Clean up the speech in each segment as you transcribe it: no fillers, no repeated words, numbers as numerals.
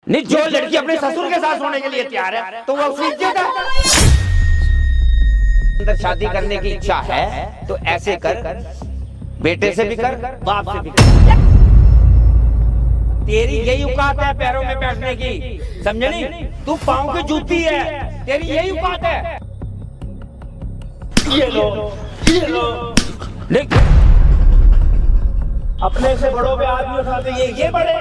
नहीं, जो लड़की अपने ससुर के साथ सोने के लिए तैयार है तो वो सीख देता है। अंदर शादी करने की इच्छा है तो ऐसे कर, बेटे से भी कर, बाप से भी कर। तेरी यही औकात है पैरों में बैठने की, समझे नहीं? तू पाँव की जूती है, तेरी यही औकात है। ये लो, ये लो। देख, अपने से बड़ों पे आदमी उठाते ये बड़े,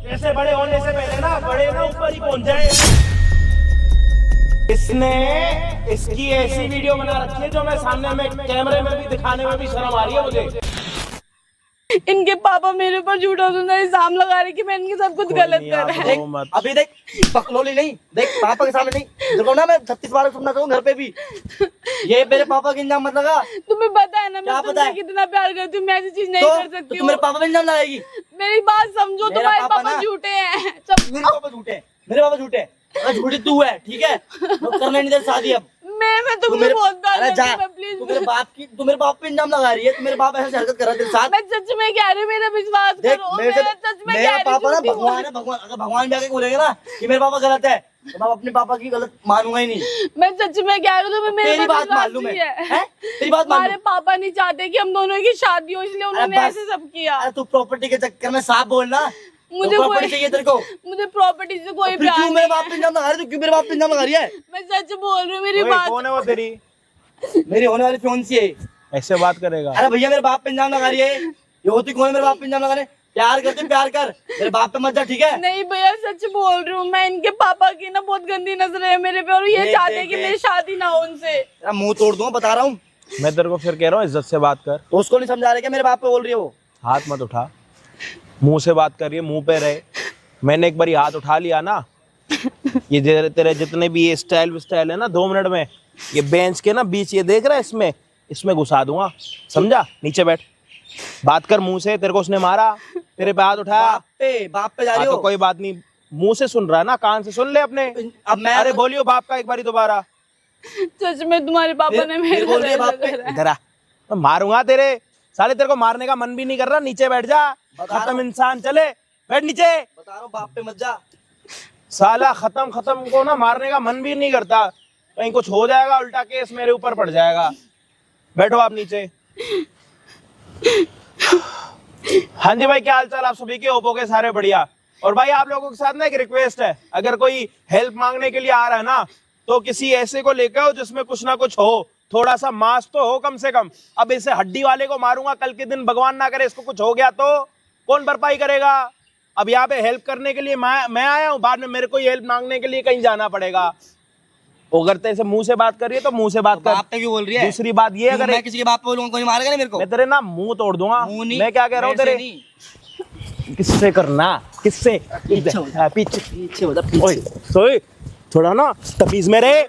ऐसे बड़े होने से पहले ना बड़े ना ऊपर ही पहुंच जाए। इसने इसकी ऐसी वीडियो बना रखी है जो मैं सामने में कैमरे में भी दिखाने में भी शर्म आ रही है मुझे। इनके पापा मेरे ऊपर झूठा सुंदर इल्जाम लगा रहे कि मैं इनके सब कुछ गलत कर रहा है। अभी देख पकलोली नहीं, देख पापा के सामने नहीं, देखो ना मैं 36 बार सुनना चाहूँ घर पे भी। ये मेरे पापा के इल्जाम मत लगा। तुम्हें पता है ना मैं तुमसे कितना प्यार करती हूँ, मैं ऐसी चीज नहीं कर सकती हूँ। मेरे पापा पे इल्जाम लगाएगी? मेरी बात समझो, तुम्हारे पापा झूठे हैं। मेरे पापा झूठे हैं, मेरे पापा झूठे हैं। झूठी तू है, ठीक है? करने नहीं दे शादी अब। मैं तुमसे बहुत प्यार करती हूँ, प्लीज। तू मेरे बाप पे इल्जाम लगा रही है, तू मेरे बाप ऐसे हरकत कर रहा है तेरे साथ। मैं सच में कह रही हूँ, मेरा विश्वास करो। मेरा पापा ना भगवान है, भगवान। अगर भगवान भी आके बोलेगा ना कि मेरे पापा गलत है तो मैं अपने पापा की गलत मानूंगा ही नहीं। मैं सच में कह रही हूँ, तेरी बात मालूम है, तेरी बात मालूम। हमारे पापा नहीं चाहते कि हम दोनों की शादी हो, इसलिए उन्होंने ऐसे सब किया। तू प्रॉपर्टी के चक्कर में साफ बोलना। मुझे प्रॉपर्टी चाहिए तेरे को? मुझे प्रॉपर्टी से कोई प्यार नहीं है। मेरे बाप पे इल्जाम लगा रही है, क्यों मेरे बाप पे इल्जाम लगा रही है? मैं सच बोल रही हूँ, मेरी बात। कौन है वो तेरी? मेरी होने वाली फियांसी है। ऐसे बात करेगा? अरे भैया मेरे बाप पे इल्जाम लगा रही है। ये होती कौन है मेरे बाप पे इल्जाम लगाने? प्यार करते प्यार कर, मेरे बाप पे मत जा, ठीक है? नहीं भैया सच बोल रही हूँ मैं, इनके पापा की ना बहुत गंदी नजर है मेरे पे, और ये चाहते हैं कि मेरी शादी ना हो उनसे। मुंह तोड़ दूंगा, बता रहा हूँ। मैं तेरे को फिर कह रहा हूँ इज्जत से बात कर। तो उसको नहीं समझा रहे क्या मेरे बाप पे बोल रही है वो? हाथ मत उठा, मुंह से बात करिए, मुंह पे रहे। मैंने एक बार हाथ उठा लिया ना, ये तेरे जितने भी ये स्टाइल है ना, 2 मिनट में ये बेंच के ना बीच, ये देख रहा है, इसमें घुसा दूंगा, समझा? नीचे बैठ, बात कर मुंह से। तेरे को उसने मारा, तेरे पे हाथ उठाया, बाप पे जा रही हो? तो कोई बात नहीं, मुंह से सुन रहा है ना, कान से सुन ले अपने। अब मैं अरे बोलियो बाप का एक बारी दोबारा। सच में तुम्हारे पापा ने मेरे बोल रही है बाप पे? इधर आ, मैं मारूंगा तेरे साले, तेरे को मारने का मन भी नहीं कर रहा। नीचे बैठ जा, खत्म इंसान। चले बैठ नीचे। बता रहा हूँ बाप पे मत जा। साला खत्म को ना मारने का मन भी नहीं करता, कहीं कुछ हो जाएगा, उल्टा केस मेरे ऊपर पड़ जाएगा। बैठो आप नीचे। हाँ जी भाई, क्या हाल चाल आप सभी के? ओप्पो के सारे बढ़िया। और भाई आप लोगों के साथ ना एक रिक्वेस्ट है, अगर कोई हेल्प मांगने के लिए आ रहा है ना, तो किसी ऐसे को लेकर आओ जिसमें कुछ ना कुछ हो, थोड़ा सा मास तो हो कम से कम। अब इसे हड्डी वाले को मारूंगा, कल के दिन भगवान ना करे इसको कुछ हो गया तो कौन भरपाई करेगा? अब यहाँ पे हेल्प करने के लिए मैं आया हूँ, बाद में मेरे को हेल्प मांगने के लिए कहीं जाना पड़ेगा। अगर तेरे मुंह से बात कर रही है तो मुंह से बात कर। बाप पे क्यों बोल रही है? दूसरी बात ये, अगर मैं किसी के बाप पे बोलूंगा कोई मारेगा नहीं मेरे को? मैं तेरे ना मुंह तोड़ दूंगा। मैं क्या कह रहा हूँ तेरे? किससे करना? किससे? पीछे थोड़ा ना तमीज में रहे,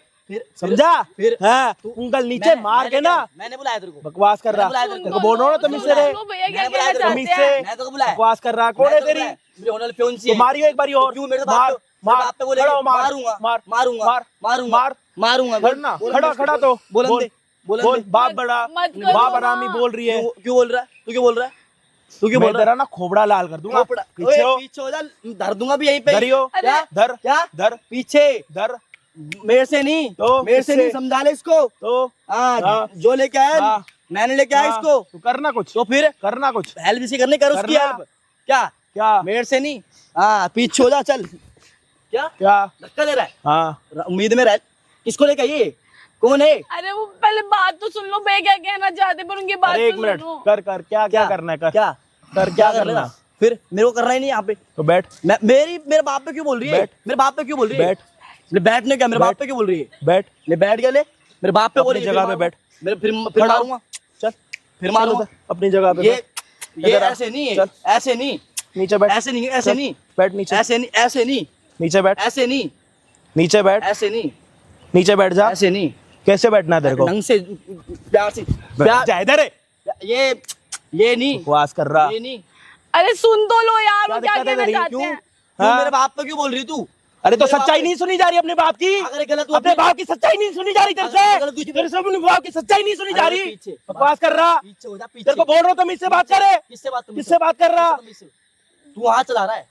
समझा? फिर हाँ, उंगल नीचे मार के ना। मैंने बुलाया तेरे को? बकवास कर रहा, तेरे को बोल रहा हूँ ना तमीज से रहे, तमीज से बकवास कर रहा। कौन है तेरी? मेरी होने वाली फियांसी है। मारियो एक बारी और। क्यों मेरे मार बाप पे बोलेगा? मारूंगा, मारूंगा। खड़ा तो बोल, बाप बड़ा, बाप आरामी बोल रही है। क्यों बोल रहा है? तू क्यों बोल रहा है? तू क्यों बोल रहा है? तेरा ना खोपड़ा लाल कर दूंगा। पीछे हो जा, धर दूंगा भी यहीं पे। धरियो, धर, क्या धर, पीछे धर। मेरे से नहीं, तो मेरे से नहीं, समझा ले इसको। तो हाँ, जो लेके आया मैंने लेके आया इसको। तू करना कुछ, तो फिर करना कुछ, हेल्प इसी करने कर, उसकी हेल्प। क्या मेरे से नहीं? हाँ, पीछे हो जा, चल। क्या धक्का दे रहा है? हाँ, उम्मीद में रह। किसको लेके ये? कौन है? अरे वो पहले बात तो सुन लो, मैं क्या कहना चाहते, पर उनकी बात एक तो मिनट सुनो। कर क्या करना है? क्या करना? फिर मेरे को करना ही नहीं यहाँ पे। तो बैठ। मेरे बाप पे क्यों बोल रही है? मेरे बाप पे क्यों बोल रही है? बैठने क्या? मेरे बाप पे क्यों बोल रही है? बैठ गया ले। मेरे बाप पे बोल रही है, जगह पे बैठ। फिर मारूंगा। चल, फिर मारूंगा अपनी जगह पे। ये ऐसे नहीं है, ऐसे नहीं। नीचे बैठ। ऐसे नहीं, ऐसे नहीं। बैठ नीचे। ऐसे नहीं, ऐसे नहीं। नीचे बैठ। ऐसे नहीं। नीचे बैठ। ऐसे नहीं। नीचे बैठ जा। ऐसे नहीं। कैसे बैठना है तेरे को? ढंग से, प्यार से। जा इधर है। ये नहीं। बकवास कर रहा। ये नहीं। अरे सुन तो लो यार, वो क्या कहना चाहते क्यों? हैं। तू मेरे बाप पे क्यों बोल रही तू? अरे तो सच्चाई नहीं सुनी जा रही अपने बाप की? अगर गलत अपने बाप की सच्चाई नहीं सुनी जा रही तेरे से? तेरे से अपने बाप की सच्चाई नहीं सुनी जा रही? बकवास कर रहा। तेरे को बोल रहा हूँ तुम इससे बात करे। किससे बात कर रहा? तू हाथ चला रहा है।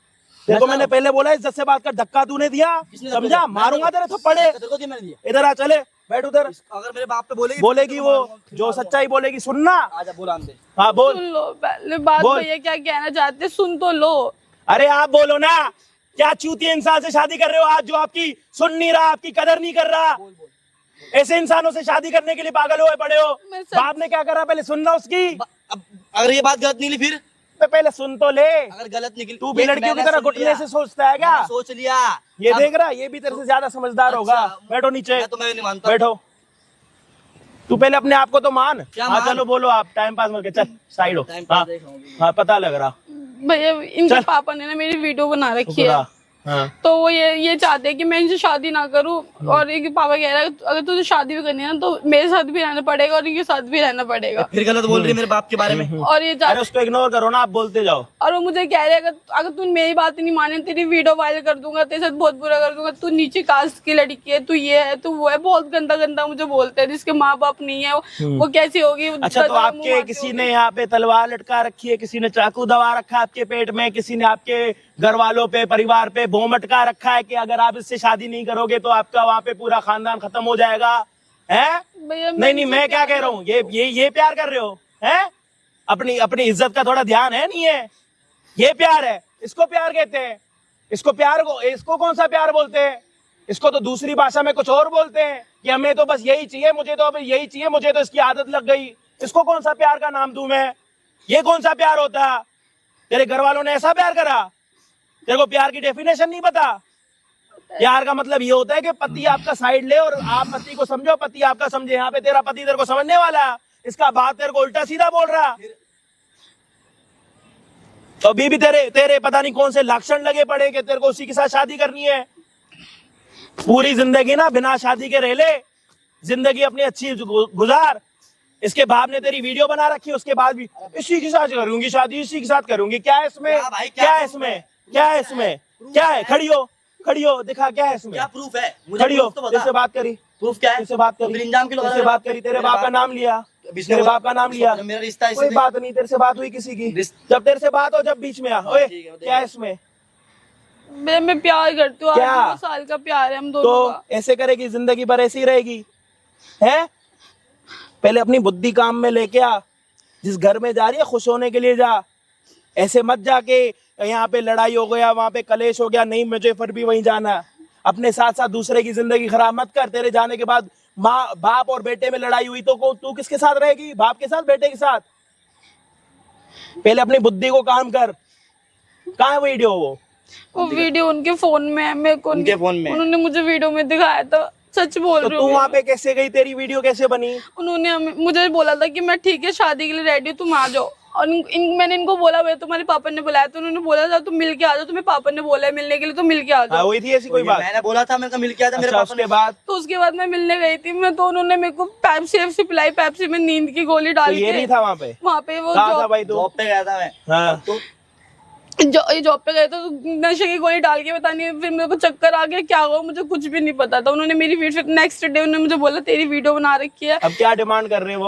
देखो मैंने पहले बोला इज्जत से बात कर, धक्का तूने दिया, किसने धक्का समझा? दिया? मारूंगा तेरे थप्पड़े। तेरे को दिया मैंने दिया। इधर आ, चले बैठ उधर। अगर मेरे बाप पे बोलेगी वो जो सच्चाई बोलेगी, सुनना। आजा बोल आंदे। हाँ बोल। सुन लो पहले बात, बोल। भैया क्या कहना चाहते हैं सुन तो लो। अरे आप बोलो ना, क्या चूतिया इंसान से शादी कर रहे हो आज, जो आपकी सुन नहीं रहा, आपकी कदर नहीं कर रहा? ऐसे इंसानों से शादी करने के लिए पागल हुए पड़े हो। मैं सब- बाप ने क्या करा, पहले सुनना उसकी। अब अगर ये बात गलत निकली फिर? तो पहले सुन तो ले। अगर गलत निकली तू भी लड़कियों की मैंने तरह सुन घुटने लिया। से सोचता है क्या? मैंने सोच लिया। ये अब- देख रहा, ये भी तेरे से ज्यादा समझदार होगा। अच्छा, बैठो नीचे, मैं तुम्हें नहीं मानता। बैठो। तू पहले अपने आप को तो मान। क्या हाँ मान? चलो बोलो, आप टाइम पास मत कर, चल साइड हो। टाइम हाँ पास देख रहा हूँ। हाँ पता लग रहा। भैया इनके चल। पापा ने ना मेरी वीडियो बना रखी है, हाँ तो वो ये चाहते हैं कि मैं इनसे शादी ना करूं। और इनके पापा कह रहा है अगर तुझे शादी भी करनी है ना तो मेरे साथ भी रहना पड़ेगा और इनके साथ भी रहना पड़ेगा। फिर गलत बोल रही है मेरे बाप के बारे में। और ये अरे चाहते उसको इग्नोर करो ना, आप बोलते जाओ। और वो मुझे कह रहे हैं अगर तू मेरी बात नहीं माने तेरी वीडियो वायरल कर दूंगा, तेरे साथ बहुत बुरा कर दूंगा, तू नीचे कास्ट की लड़की है, तू ये है तू वो है, बहुत गंदा गंदा मुझे बोलते हैं। जिसके माँ बाप नहीं है वो कैसी होगी? अच्छा तो आपके किसी ने यहाँ पे तलवार लटका रखी है, किसी ने चाकू दबा रखा है आपके पेट में, किसी ने आपके घर वालों पे, परिवार पे बम अटका रखा है कि अगर आप इससे शादी नहीं करोगे तो आपका वहाँ पे पूरा खानदान खत्म हो जाएगा, है? भैया नहीं मैं क्या कह रहा हूँ, ये प्यार कर रहे हो, हैं? अपनी इज्जत का थोड़ा ध्यान है नहीं है? ये प्यार है, इसको प्यार कहते हैं। इसको कौन सा प्यार बोलते हैं? इसको तो दूसरी भाषा में कुछ और बोलते हैं कि हमें तो बस यही चाहिए, मुझे तो अब यही चाहिए, मुझे तो इसकी आदत लग गई। इसको कौन सा प्यार का नाम दूं मैं? ये कौन सा प्यार होता? तेरे घर वालों ने ऐसा प्यार करा? तेरे को प्यार की डेफिनेशन नहीं पता? प्यार का मतलब ये होता है कि पति आपका साइड ले और आप पति को समझो, पति आपका समझे। यहाँ पे तेरा पति तेरे को समझने वाला है, इसका बात तेरे को उल्टा सीधा बोल रहा। तो अभी भी तेरे पता नहीं कौन से लक्षण लगे पड़े कि तेरे को उसी के साथ शादी करनी है। पूरी जिंदगी ना बिना शादी के रह ले, जिंदगी अपनी अच्छी गुजार। इसके बाप ने तेरी वीडियो बना रखी है, उसके बाद भी इसी के साथ करूंगी शादी, इसी के साथ करूंगी। क्या है इसमें? क्या भाई, क्या है इसमें? क्या है इसमें? क्या है? खड़ी हो दिखा, क्या है इसमें? क्या प्रूफ है? मुझे खड़ी हो, proof तो बता। तेरे से बात करी, प्रूफ क्या है? तेरे से बात तो करी, फिर इंजाम क्यों लगा तेरे से रहे हो? बात करी, तेरे बाप का नाम लिया, बीच में तेरे बोला- बाप का नाम लिया। मेरा रिश्ता है कोई इसलिए- बात नहीं, तेरे से बात हुई किसी की? रिश्ता- जब तेरे से बात हो, जब बीच में आ। ओए ठीक है, क्या है इसमें? मैं प्यार करती हूँ, क्या? 8 साल का प्यार है हम दोनों तो का। ऐसे करेगी जिंदगी भर, ऐसी ही रहेगी, है? पहले अपनी बुद्धि काम में लेके आ। जिस घर में जा रही है खुश होने के लिए जा, ऐसे मत जाके यहाँ पे लड़ाई हो गया, वहां पे कलेश हो गया, नहीं मुझे फिर भी वहीं जाना है। अपने साथ साथ दूसरे की जिंदगी खराब मत कर। तेरे जाने के बाद माँ बाप और बेटे में लड़ाई हुई तो तू किसके साथ रहेगी? बाप के साथ, बेटे के साथ? पहले अपनी बुद्धि को काम कर। कहाँ है वीडियो? वो वीडियो उनके फोन में है, मेरे को उनके फोन में? उन्होंने मुझे वीडियो में दिखाया था। सच बोल तो रही तू हूँ। वहां पे कैसे गई? तेरी वीडियो कैसे बनी? उन्होंने मुझे बोला था कि मैं ठीक है शादी के लिए रेडी हूँ, तुम आ जाओ। और मैंने इनको बोला भाई तुम्हारे पापा ने बुलाया, तो उन्होंने बोला था तुम मिल के आ जाओ, तुम्हें पापा ने बोला है मिलने के लिए, तो मिल के आ जाओ। हुई थी ऐसी कोई बात? मैंने बोला था, मैंने कहा मिल के आया था मेरे अच्छा, पापा ने। उसके बाद तो उसके बाद मैं मिलने गई थी मैं, तो उन्होंने मेरे को पेप्सी पिलाई, पेप्सी में नींद की गोली तो डाल ये नहीं के। था वहां पे? वहाँ पे वो कहाँ था भाई तू? जॉब पे गया था मैं। हाँ। तो जॉब पे गए तो नशे की गोली डाल के पता नहीं फिर मेरे को चक्कर आ गया, क्या हुआ मुझे कुछ भी नहीं पता था। उन्होंने मेरी वीडियो, नेक्स्ट डे उन्होंने मुझे बोला तेरी वीडियो बना रखी है। अब क्या डिमांड कर रहे हैं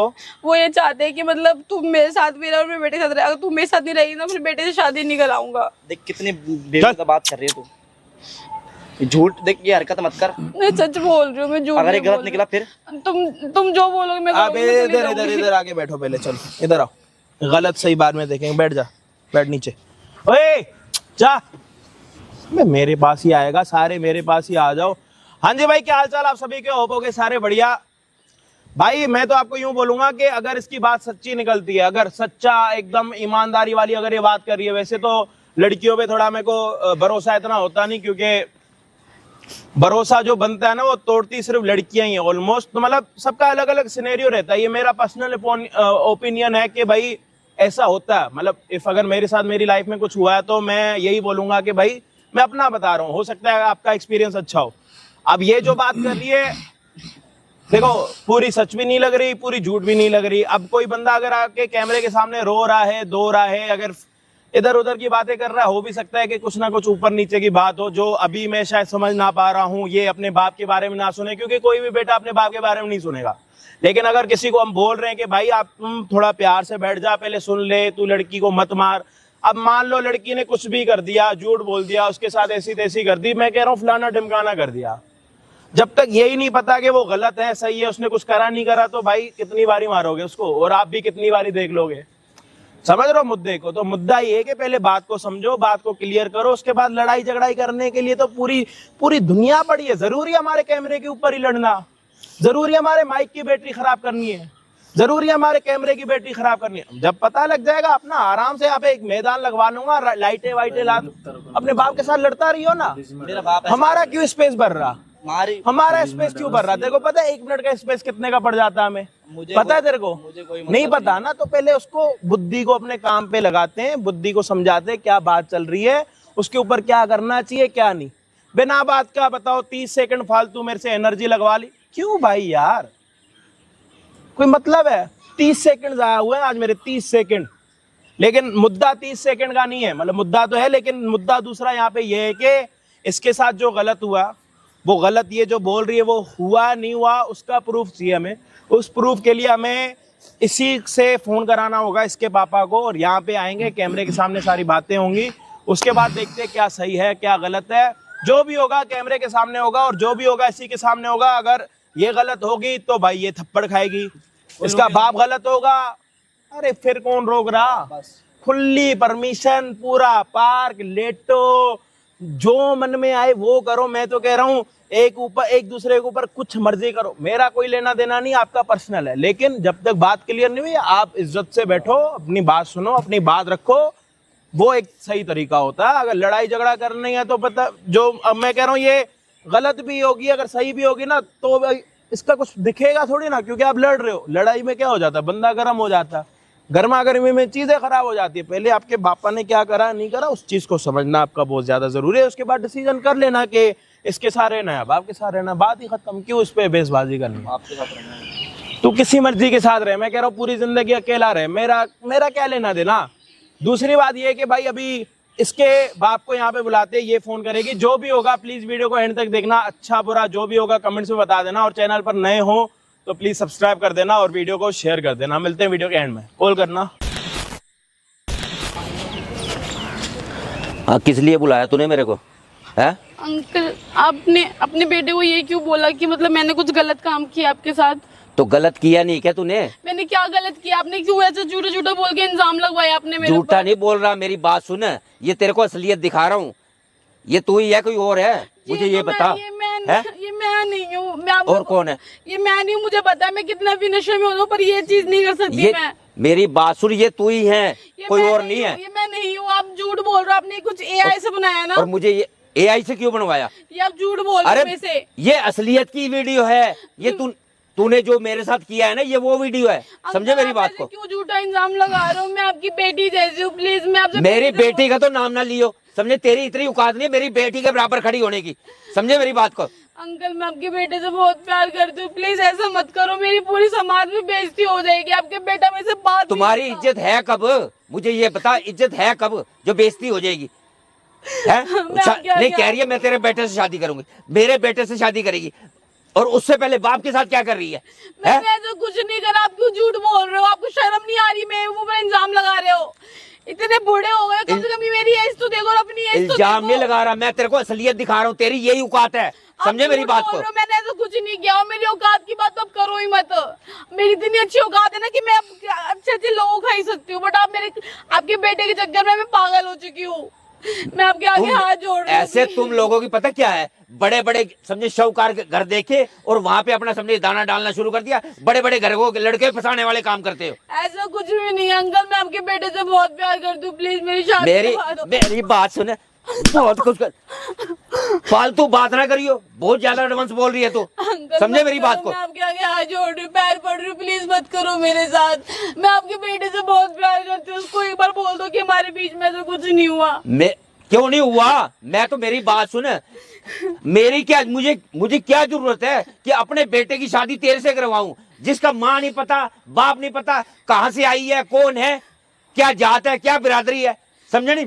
वो ये चाहते हैं कि मतलब तू मेरे साथ भी रहे और मेरे बेटे के साथ रहे। अगर तू मेरे साथ नहीं रहेगी ना फिर बेटे से शादी नहीं कराऊंगा। देख कितनी बेवकूफ बात कर रही है तू। झूठ, देख ये हरकत मत कर। मैं सच बोल रही हूँ, मैं झूठ अगर ये नहीं गलत बोल रही निकला फिर? हूँ। तुम जो बोलोगे मैं आप करूँगी, मैं सुनी इधर इधर रहूंगी। इधर आके बैठो पहले, चलो इधर आओ। गलत सही बाद में देखेंगे, बैठ जा, बैठ नीचे। ओए जा, मेरे पास ही आएगा, सारे मेरे पास ही आ जाओ। हाँ जी भाई, क्या हाल चाल आप सभी के? होप होगे सारे बढ़िया। भाई मैं तो आपको यूं बोलूंगा कि अगर इसकी बात सच्ची निकलती है, अगर सच्चा एकदम ईमानदारी वाली अगर ये बात कर रही है, वैसे तो लड़कियों पे थोड़ा मेरे को भरोसा इतना होता नहीं, क्योंकि भरोसा जो बनता है ना वो तोड़ती सिर्फ लड़कियां ही है ऑलमोस्ट। तो मतलब सबका अलग अलग सिनेरियो रहता है। ये मेरा पर्सनल ओपिनियन है कि भाई ऐसा होता है। मतलब इफ अगर मेरे साथ मेरी लाइफ में कुछ हुआ है तो मैं यही बोलूंगा कि भाई मैं अपना बता रहा हूँ, हो सकता है आपका एक्सपीरियंस अच्छा हो। अब ये जो बात कर रही है, देखो पूरी सच भी नहीं लग रही, पूरी झूठ भी नहीं लग रही। अब कोई बंदा अगर आके कैमरे के सामने रो रहा है, दो रहा है, अगर इधर उधर की बातें कर रहा है, हो भी सकता है कि कुछ ना कुछ ऊपर नीचे की बात हो जो अभी मैं शायद समझ ना पा रहा हूँ। ये अपने बाप के बारे में ना सुने, क्योंकि कोई भी बेटा अपने बाप के बारे में नहीं सुनेगा। लेकिन अगर किसी को हम बोल रहे हैं कि भाई आप तुम थोड़ा प्यार से बैठ जा, पहले सुन ले, तू लड़की को मत मार, अब मान लो लड़की ने कुछ भी कर दिया, झूठ बोल दिया, उसके साथ ऐसी तैसी कर दी, मैं कह रहा हूँ फलाना ढिमकाना कर दिया, जब तक यही नहीं पता कि वो गलत है सही है, उसने कुछ करा नहीं करा, तो भाई कितनी बारी मारोगे उसको, और आप भी कितनी बारी देख लोगे। समझ रहे हो मुद्दे को? तो मुद्दा ये है कि पहले बात को समझो, बात को क्लियर करो, उसके बाद लड़ाई झगड़ाई करने के लिए तो पूरी दुनिया पड़ी है। जरूरी हमारे कैमरे के ऊपर ही लड़ना? जरूरी हमारे माइक की बैटरी खराब करनी है? जरूरी हमारे कैमरे की बैटरी खराब करनी है? जब पता लग जाएगा अपना आराम से यहाँ पे एक मैदान लगवा लूंगा, लाइटें वाइटें ला, अपने बाप के साथ लड़ता रही हो ना। मेरा बाप हमारा क्यों स्पेस भर रहा? हमारा स्पेस क्यों भर रहा? देखो पता है 1 मिनट का स्पेस कितने का पड़ जाता है हमें? पता है तेरे को? नहीं पता ना? तो पहले उसको बुद्धि को अपने काम पे लगाते हैं, बुद्धि को समझाते हैं क्या बात चल रही है, उसके ऊपर क्या करना चाहिए क्या नहीं। बिना बात का बताओ 30 सेकंड फालतू मेरे से एनर्जी लगवा ली, क्यों भाई यार? कोई मतलब है? 30 सेकंड जाया हुए हैं आज मेरे, 30 सेकंड। लेकिन मुद्दा 30 सेकंड का नहीं है, मतलब मुद्दा तो है लेकिन मुद्दा दूसरा यहाँ पे ये है कि इसके साथ जो गलत हुआ, वो गलत ये जो बोल रही है वो हुआ नहीं हुआ, उसका प्रूफ चाहिए हमें। उस प्रूफ के लिए हमें इसी से फोन कराना होगा इसके पापा को, और यहाँ पे आएंगे, कैमरे के सामने सारी बातें होंगी, उसके बाद देखते हैं क्या सही है क्या गलत है। जो भी होगा कैमरे के सामने होगा, और जो भी होगा इसी के सामने होगा। अगर ये गलत होगी तो भाई ये थप्पड़ खाएगी, इसका बाप गलत होगा, अरे फिर कौन रोक रहा? खुली परमिशन, पूरा पार्क, लेटो, जो मन में आए वो करो। मैं तो कह रहा हूँ एक दूसरे के ऊपर कुछ मर्जी करो, मेरा कोई लेना देना नहीं, आपका पर्सनल है। लेकिन जब तक बात क्लियर नहीं हुई, आप इज्जत से बैठो, अपनी बात सुनो, अपनी बात रखो, वो एक सही तरीका होता है। अगर लड़ाई झगड़ा करना है तो पता जो अब मैं कह रहा हूँ ये गलत भी होगी, अगर सही भी होगी ना तो इसका कुछ दिखेगा थोड़ी ना, क्योंकि आप लड़ रहे हो। लड़ाई में क्या हो जाता है, बंदा गर्म हो जाता है, गर्मा गर्मी में चीजें खराब हो जाती है। पहले आपके पापा ने क्या करा नहीं करा उस चीज को समझना आपका बहुत ज्यादा जरूरी है। उसके बाद डिसीजन कर लेना कि इसके साथ रहना है, बाप के साथ रहना, बात ही खत्म। क्यों इस पे बेसबाजी करनी? आपके साथ रहना, तू किसी मर्जी के साथ रहे, मैं कह रहा हूँ पूरी जिंदगी अकेला रहे, मेरा क्या लेना देना। दूसरी बात ये है कि भाई अभी इसके बाप को यहाँ पे बुलाते, ये फोन करेगी, जो भी होगा प्लीज वीडियो को एंड तक देखना, अच्छा बुरा जो भी होगा कमेंट्स में बता देना, और चैनल पर नए हो तो प्लीज सब्सक्राइब कर देना और वीडियो को शेयर कर देना। मिलते हैं वीडियो के एंड में, कॉल करना। हाँ, किस लिए बुलाया तूने मेरे को? है अंकल आपने अपने बेटे को ये क्यों बोला कि मतलब मैंने कुछ गलत काम किया आपके साथ? तो गलत किया नहीं क्या तूने? मैंने क्या गलत किया? आपने क्यों ऐसे झूठा झूठा बोल के इंजाम लगवाया आपने मेरे ऊपर? झूठा नहीं बोल रहा, मेरी बात सुन, ये तेरे को असलियत दिखा रहा हूँ। ये तू ही है कोई और है? मुझे ये बता। ये मैं नहीं हूँ। और कौन है? ये मैं नहीं, मुझे पता है मैं कितना भी नशे में हूँ, पर ये चीज नहीं कर सकती मैं। मेरी बात सुन, ये तू ही है, कोई और नहीं है। ये मैं नहीं हूँ, आप झूठ बोल रहे हो। आपने कुछ AI से बनाया ना? और मुझे ये AI से क्यों बनवाया? ये आप झूठ बोल रहे हो मेरे से। ये असलियत की वीडियो है, ये तूने जो मेरे साथ किया है ना, ये वो वीडियो है। समझे मेरी बात को? क्यों झूठा इंजाम लगा रहे हो? मैं आपकी बेटी जैसी हूँ, प्लीज मैं आपसे। मेरी बेटी का तो नाम ना लियो, समझे? तेरी इतनी औकात नहीं है मेरी बेटी के बराबर खड़ी होने की, समझे मेरी बात को? अंकल मैं आपके बेटे से बहुत प्यार करती हूँ, प्लीज ऐसा मत करो, मेरी पूरी समाज में बेइज्जती हो जाएगी। आपके बेटा मेरे से बात। तुम्हारी इज्जत है कब? मुझे ये बता, इज्जत है कब जो बेइज्जती हो जाएगी? है? नहीं कह रही है मैं तेरे बेटे से शादी करूंगी, मेरे बेटे से शादी करेगी, और उससे पहले बाप के साथ क्या कर रही है? मैंने तो कुछ नहीं करा, आप क्यों झूठ बोल रहे हो? आपको शर्म नहीं आ रही? मेरे ऊपर इल्जाम लगा रहे हो, इतने बूढ़े हो गए, कम से कम मेरी एज तो देखो और अपनी एज तो देखो। इल्जाम नहीं लगा रहा, मैं तेरे को असलियत दिखा रहा हूँ, तेरी यही औकात है, समझे मेरी बात को? मैंने ऐसा कुछ नहीं किया, और मेरी औकात की बात तो अब करो ही मत। मेरी इतनी अच्छी औकात है ना कि मैं अच्छे अच्छे लोगों को खा सकती हूँ, बट आप आपके बेटे के चक्कर में मैं पागल हो चुकी हूँ। मैं आपके आगे हाथ जोड़ रही हूँ। ऐसे तुम लोगों की पता क्या है, बड़े बड़े समझे शाहूकार घर देखे और वहाँ पे अपना समझे दाना डालना शुरू कर दिया, बड़े बड़े घर को लड़के फंसाने वाले काम करते हो। ऐसा कुछ भी नहीं अंकल, मैं आपके बेटे से बहुत प्यार करती हूँ, प्लीज मेरी शादी मेरी बात सुने, बहुत कुछ कर, फालतू बात ना करियो, बहुत ज्यादा एडवांस बोल रही है तू, समझे मेरी बात को? मैं आपके आगे हाथ जोड़ रही हूँ, पैर पड़ रही हूँ, प्लीज मत करो मेरे साथ। मैं आपके बेटे से बहुत प्यार करती हूँ, उसको एक बार बोल दो कि हमारे बीच में तो कुछ नहीं हुआ। क्यों नहीं हुआ? मैं तो मेरी बात सुन, मेरी क्या मुझे क्या जरूरत है कि अपने बेटे की शादी तेरे से करवाऊं, जिसका माँ नहीं पता, बाप नहीं पता, कहाँ से आई है, कौन है, क्या जात है, क्या बिरादरी है, समझे नहीं?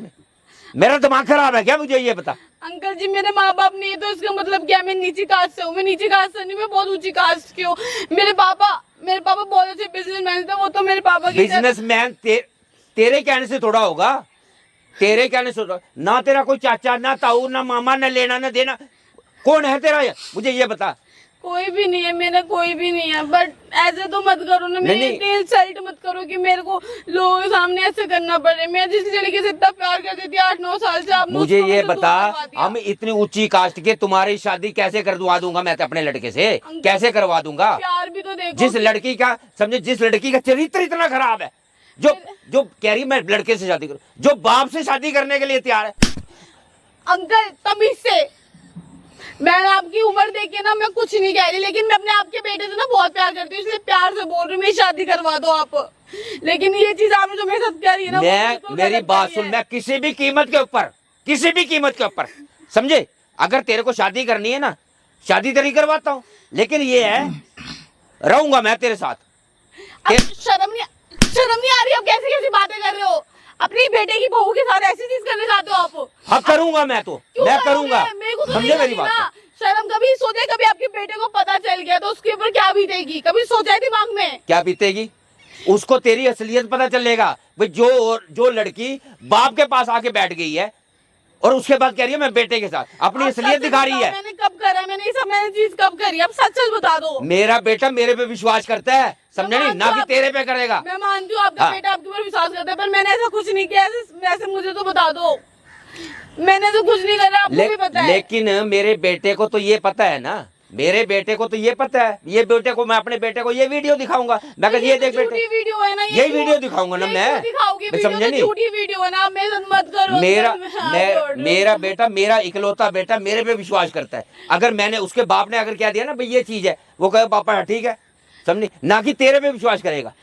मेरा दिमाग खराब है क्या? मुझे ये बता। अंकल जी मेरे माँ बाप नहीं है तो इसका मतलब क्या? मैं नीची कास्ट से हूँ? मैं नीची कास्ट से नहीं, मैं बहुत ऊंची कास्ट की हूँ। मेरे पापा बहुत अच्छे बिजनेसमैन थे, वो तो मेरे पापा की बिजनेसमैन तेरे कहने से थोड़ा होगा, तेरे क्या नहीं सोच, ना तेरा कोई चाचा, ना ताऊ, ना मामा, ना लेना ना देना, कौन है तेरा? मुझे ये बता। कोई भी नहीं है मेरा, कोई भी नहीं है, बट ऐसे तो मत करो ना, मेरी नहीं। इतनी इंसल्ट मत करो कि मेरे को लोगों के सामने ऐसे करना पड़े। मैं जिस लड़के से इतना प्यार करती थी 8-9 साल से, आपने मुझे उसको ये मुझसे दूर बता, करवा दिया। हम इतनी ऊंची कास्ट के तुम्हारी शादी कैसे करवा दूंगा मैं अपने लड़के से? कैसे करवा दूंगा? प्यार भी तो देखो। जिस लड़की का समझे, जिस लड़की का चरित्र इतना खराब है, जो कह रही मैं लड़के से शादी करूं, जो बाप से शादी करने के लिए तैयार है। अंकल तमीज से, मैंने आपकी उम्र देख के ना मैं कुछ नहीं कह रही, लेकिन मैं अपने आपके बेटे से ना बहुत प्यार करती हूँ, इसलिए प्यार से बोल रही हूँ मेरी शादी करवा दो आप। लेकिन ये चीज आपने जो मेरे साथ करी है ना, मैं मेरी बात सुन, मैं किसी भी कीमत के ऊपर समझे, अगर तेरे को शादी करनी है ना, शादी तेरी करवाता हूँ, लेकिन ये है रहूंगा मैं तेरे साथ। अब शर्म नहीं आ रही? आप कैसी कैसी बातें कर रहे हो? अपनी बेटे की बहू के साथ ऐसी चीज करने जाते हो आप? हाँ करूंगा मैं तो, क्यों मैं करोगे? करूंगा, मेरे को तो समझे नहीं मेरी करनी बात ना। को? शर्म कभी सोचे, कभी आपके बेटे को पता चल गया तो उसके ऊपर क्या बीतेगी? कभी सोचा है दिमाग में? क्या बीतेगी? उसको तेरी असलियत पता चलेगा भाई। जो लड़की बाप के पास आके बैठ गई है और उसके बाद कह रही है मैं बेटे के साथ, अपनी आप असलियत सच दिखा रही बताओ, है। मैंने कब करा? मैंने ये सब मैंने चीज कब करी? आप सच सच बता दो। मेरा बेटा मेरे पे विश्वास करता है, समझे नहीं, ना कि तेरे पे करेगा। मैं मानती हूँ आपका हाँ। बेटा आपके ऊपर विश्वास करता है, पर मैंने ऐसा कुछ नहीं किया। ऐसे मुझे तो बता दो, मैंने तो कुछ नहीं करा, आपको भी पता है। लेकिन मेरे बेटे को तो ये पता है ना, मेरे बेटे को तो ये पता है, ये बेटे को मैं अपने बेटे को ये वीडियो दिखाऊंगा, मैं कहूँ ये देख बेटे, वीडियो है ना, यही वीडियो दिखाऊंगा ना मैं। दिखाओगे मैं समझे नहीं? झूठी वीडियो है ना, मेरे साथ मत करो। मेरा बेटा, मेरा इकलौता बेटा मेरे पे विश्वास करता है। अगर मैंने उसके बाप ने अगर कह दिया ना भाई ये चीज है, वो कहे पापा ठीक है, समझे, ना कि तेरे पे विश्वास करेगा।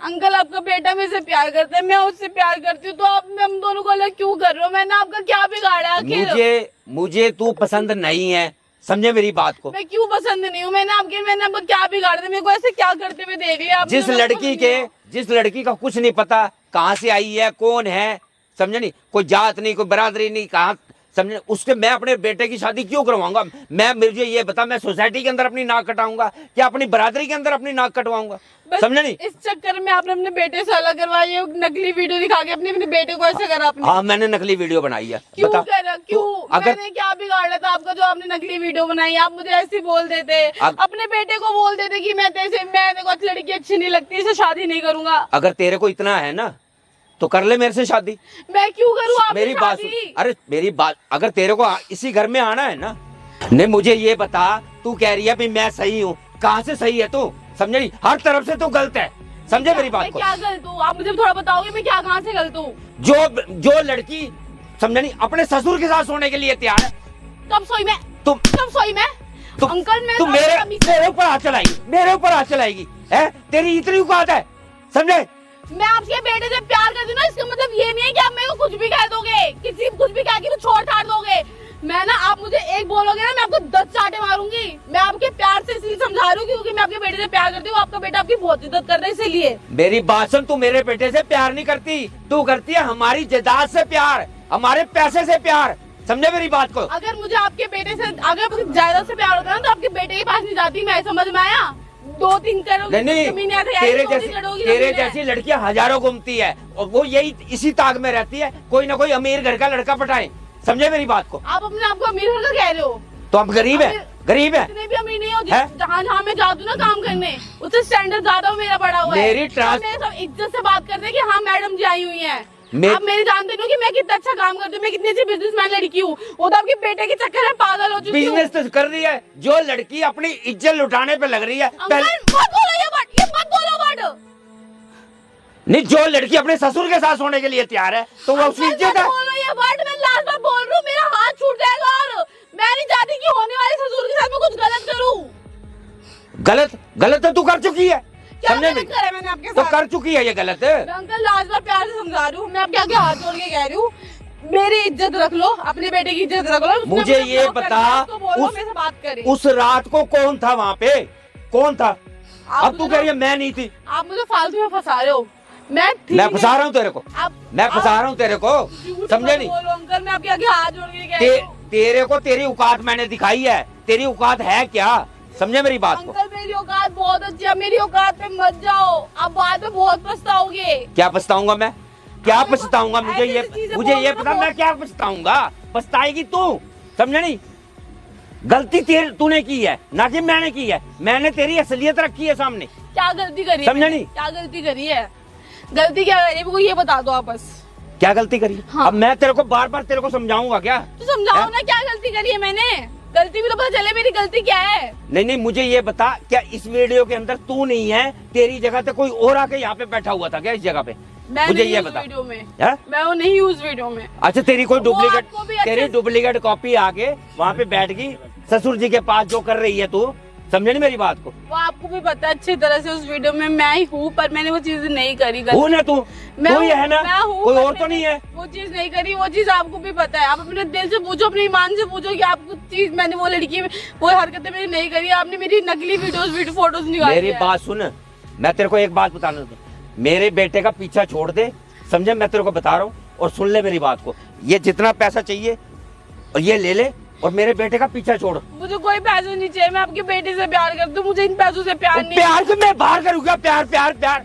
अंकल आपका बेटा मेरे से प्यार करता है, मैं उससे प्यार करती हूँ, तो आप हम दोनों को अलग क्यों कर रहे हो? मैंने आपका क्या बिगाड़ा आखिर? मुझे तू पसंद नहीं है, समझे मेरी बात को? मैं क्यों पसंद नहीं हूँ? मैंने आपका क्या बिगाड़ा था? मेरे को ऐसे क्या करते हुए देख लिया आपने? जिस लड़की का कुछ नहीं पता, कहाँ से आई है, कौन है, समझे नहीं, कोई जात नहीं, कोई बरादरी नहीं, कहाँ, समझे, उसके मैं अपने बेटे की शादी क्यों करवाऊंगा? मुझे ये बता, मैं सोसाइटी के अंदर अपनी नाक कटाऊंगा क्या अपनी बरादरी के अंदर अपनी नाक कटवाऊंगा? समझे नहीं? इस चक्कर में आपने अपने बेटे से अलग करवाई है, नकली वीडियो दिखा के अपने बेटे को ऐसे करा आपने? हाँ मैंने नकली वीडियो बनाई है। क्यों बता करा? क्यों? अगर मैंने क्या बिगाड़ा था आपका जो आपने नकली वीडियो बनाई? आप मुझे ऐसे बोल देते, अपने बेटे को बोल देते कि मैं तेरे को लड़की अच्छी नहीं लगती, इससे शादी नहीं करूंगा। अगर तेरे को इतना है ना तो कर ले मेरे से शादी। मैं क्यों करूँ आपसे मेरी बात शादी? सुन, अरे मेरी बात, अगर तेरे को इसी घर में आना है ना, नहीं मुझे ये बता, तू कह रही है भी मैं सही हूँ, कहाँ से सही है तू? समझे नहीं, हर तरफ से तू गलत है, समझे मेरी बात मैं को? क्या गलत हूँ? आप मुझे थोड़ा बताओगे मैं क्या कहाँ से गलत हूँ? जो लड़की समझे नहीं अपने ससुर के साथ सोने के लिए तैयार है, कब सोई मैं? तुम कब सोई मैं? अंकल मैं तू मेरे ऊपर हाथ चलाएगी, मेरे ऊपर हाथ चलाएगी है? तेरी इतनी औकात है, समझे? मैं आपके बेटे से प्यार करती हूँ ना, इसका मतलब ये नहीं है कि आप मेरे को कुछ भी कह दोगे, किसी कुछ भी कह के छोड़ छाड़ दोगे। मैं ना, आप मुझे एक बोलोगे ना, मैं आपको 10 चाटे मारूंगी। मैं आपके प्यार से इसलिए समझा रही हूँ क्योंकि मैं आपके बेटे से प्यार करती हूँ, आपका बेटा आपकी बहुत इज्जत कर रहा है इसीलिए। मेरी बात सुन, तू मेरे बेटे से प्यार नहीं करती, तू करती है हमारी जायदाद से प्यार, हमारे पैसे से प्यार, समझे मेरी बात को? अगर मुझे आपके बेटे से, अगर जायदाद से प्यार होता ना तो आपके बेटे के पास नहीं जाती मैं, समझ में आया? 2-3 करोड़ जमीन तेरे जैसी लड़कियां हजारों घूमती है और वो यही इसी ताक में रहती है, कोई ना कोई अमीर घर का लड़का पटाए, समझे मेरी बात को? आप अपने आप को अमीर घर का कह रहे हो, तो हम गरीब है, गरीब है, इतने भी अमीर नहीं हो। जहाँ मैं जाती हूँ ना काम करने, उससे स्टैंडर्ड ज्यादा मेरा बड़ा हुआ है। मेरी सब इज्जत से बात करते हैं कि हाँ मैडम जी आई हुई है। आप मेरी जानते नहीं हो कि मैं कितना अच्छा काम करती हूँ, मैं कितनी अच्छी बिजनेसमैन लड़की हूँ। वो तो आपके बेटे के चक्कर में पागल हो चुकी हूँ। बिजनेस तो कर रही है, जो लड़की अपनी इज्जत लुटाने पे लग रही है। नहीं, जो लड़की अपने ससुर के साथ सोने के लिए तैयार है तो वो उसकी इज्जत है। ये वर्ड मैं लास्ट बार बोल रही हूँ, मेरा हाथ छूट जाएगा और मैं नहीं चाहती कि होने वाले ससुर के साथ मैं कुछ गलत करूँ। गलत तो तू कर चुकी है, क्या गलत करा है मैंने आपके साथ? तो कर चुकी है ये गलत। अंकल लास्ट बार प्यार से समझा रही हूँ, मैं आपके आगे हाथ जोड़ के कह रही हूँ, मेरी इज्जत रख लो, अपने बेटे की इज्जत रख लो। मुझे ये बता, उस रात को कौन था वहाँ पे, कौन था? अब तू कह रही है मैं नहीं थी। आप मुझे फालतू में फंसा रहे हो। मैं फंसा रहा हूँ तेरे को, मैं फंसा रहा हूँ तेरे को, समझे नहीं? अंकल मैं आपके आगे हाथ जोड़ के कह रही हूँ, तेरे को तेरी औकात मैंने दिखाई है, तेरी औकात है क्या, समझे मेरी बात को? अंकल मेरी औकात बहुत अच्छी है, मेरी औकात पे मत जाओ, आप बाद में बहुत पछताओगे। क्या पछताऊंगा मैं? क्या पछताऊंगा? मुझे ऐसी चीजें ये बोल पता रहा मैं क्या पछताऊंगा? पछताएगी तू, समझे नहीं? गलती तूने की है ना कि मैंने की है। मैंने तेरी असलियत रखी है सामने। क्या गलती करी है समझा मैंने? नहीं? क्या गलती करी है? गलती क्या करी है मेरे को ये बता दो आप बस। क्या गलती करी? हाँ। अब मैं तेरे को बार बार तेरे को समझाऊंगा क्या? तो समझाओ है? ना क्या गलती करी है मैंने। गलती भी तो पता चले मेरी गलती क्या है। नहीं, मुझे ये बता, क्या इस वीडियो के अंदर तू नहीं है? तेरी जगह पे कोई और आके यहाँ पे बैठा हुआ था क्या इस जगह पे? मैं मुझे नहीं ये उस बता। वीडियो में है? मैं वो नहीं हूँ उस वीडियो में। अच्छा, तेरी कोई वो डुप्लीकेट, आपको भी अच्छे तेरी से- डुप्लीकेट कॉपी आके वहाँ पे बैठ गई ससुर जी के पास, जो कर रही है तू, समझे नहीं मेरी बात को? वो आपको भी पता है अच्छी तरह से उस वीडियो में मैं ही हूँ, पर मैंने वो चीज नहीं करी। वो ना तू मैं ही है ना, मैं हूँ, कोई पर और तो मैंने नहीं है। वो चीज नहीं करी। वो चीज आपको भी पता है। आप अपने दिल से पूछो, अपने ईमान से पूछो कि आपको चीज मैंने वो लड़की वो हरकतें मेरी नहीं करी। आपने मेरी नकली वीडियो फोटोज निकाली मेरी है। बात सुन, मैं तेरे को एक बात बताना दूं, मेरे बेटे का पीछा छोड़ दे, समझे? मैं तेरे को बता रहा हूँ, और सुन ले मेरी बात को। ये जितना पैसा चाहिए और ये ले ले, और मेरे बेटे का पीछा छोड़। मुझे कोई पैसे नहीं चाहिए। मैं आपके बेटे से प्यार करती हूँ। मुझे इन पैसों से प्यार नहीं। प्यार को मैं बाहर करूंगा? प्यार प्यार प्यार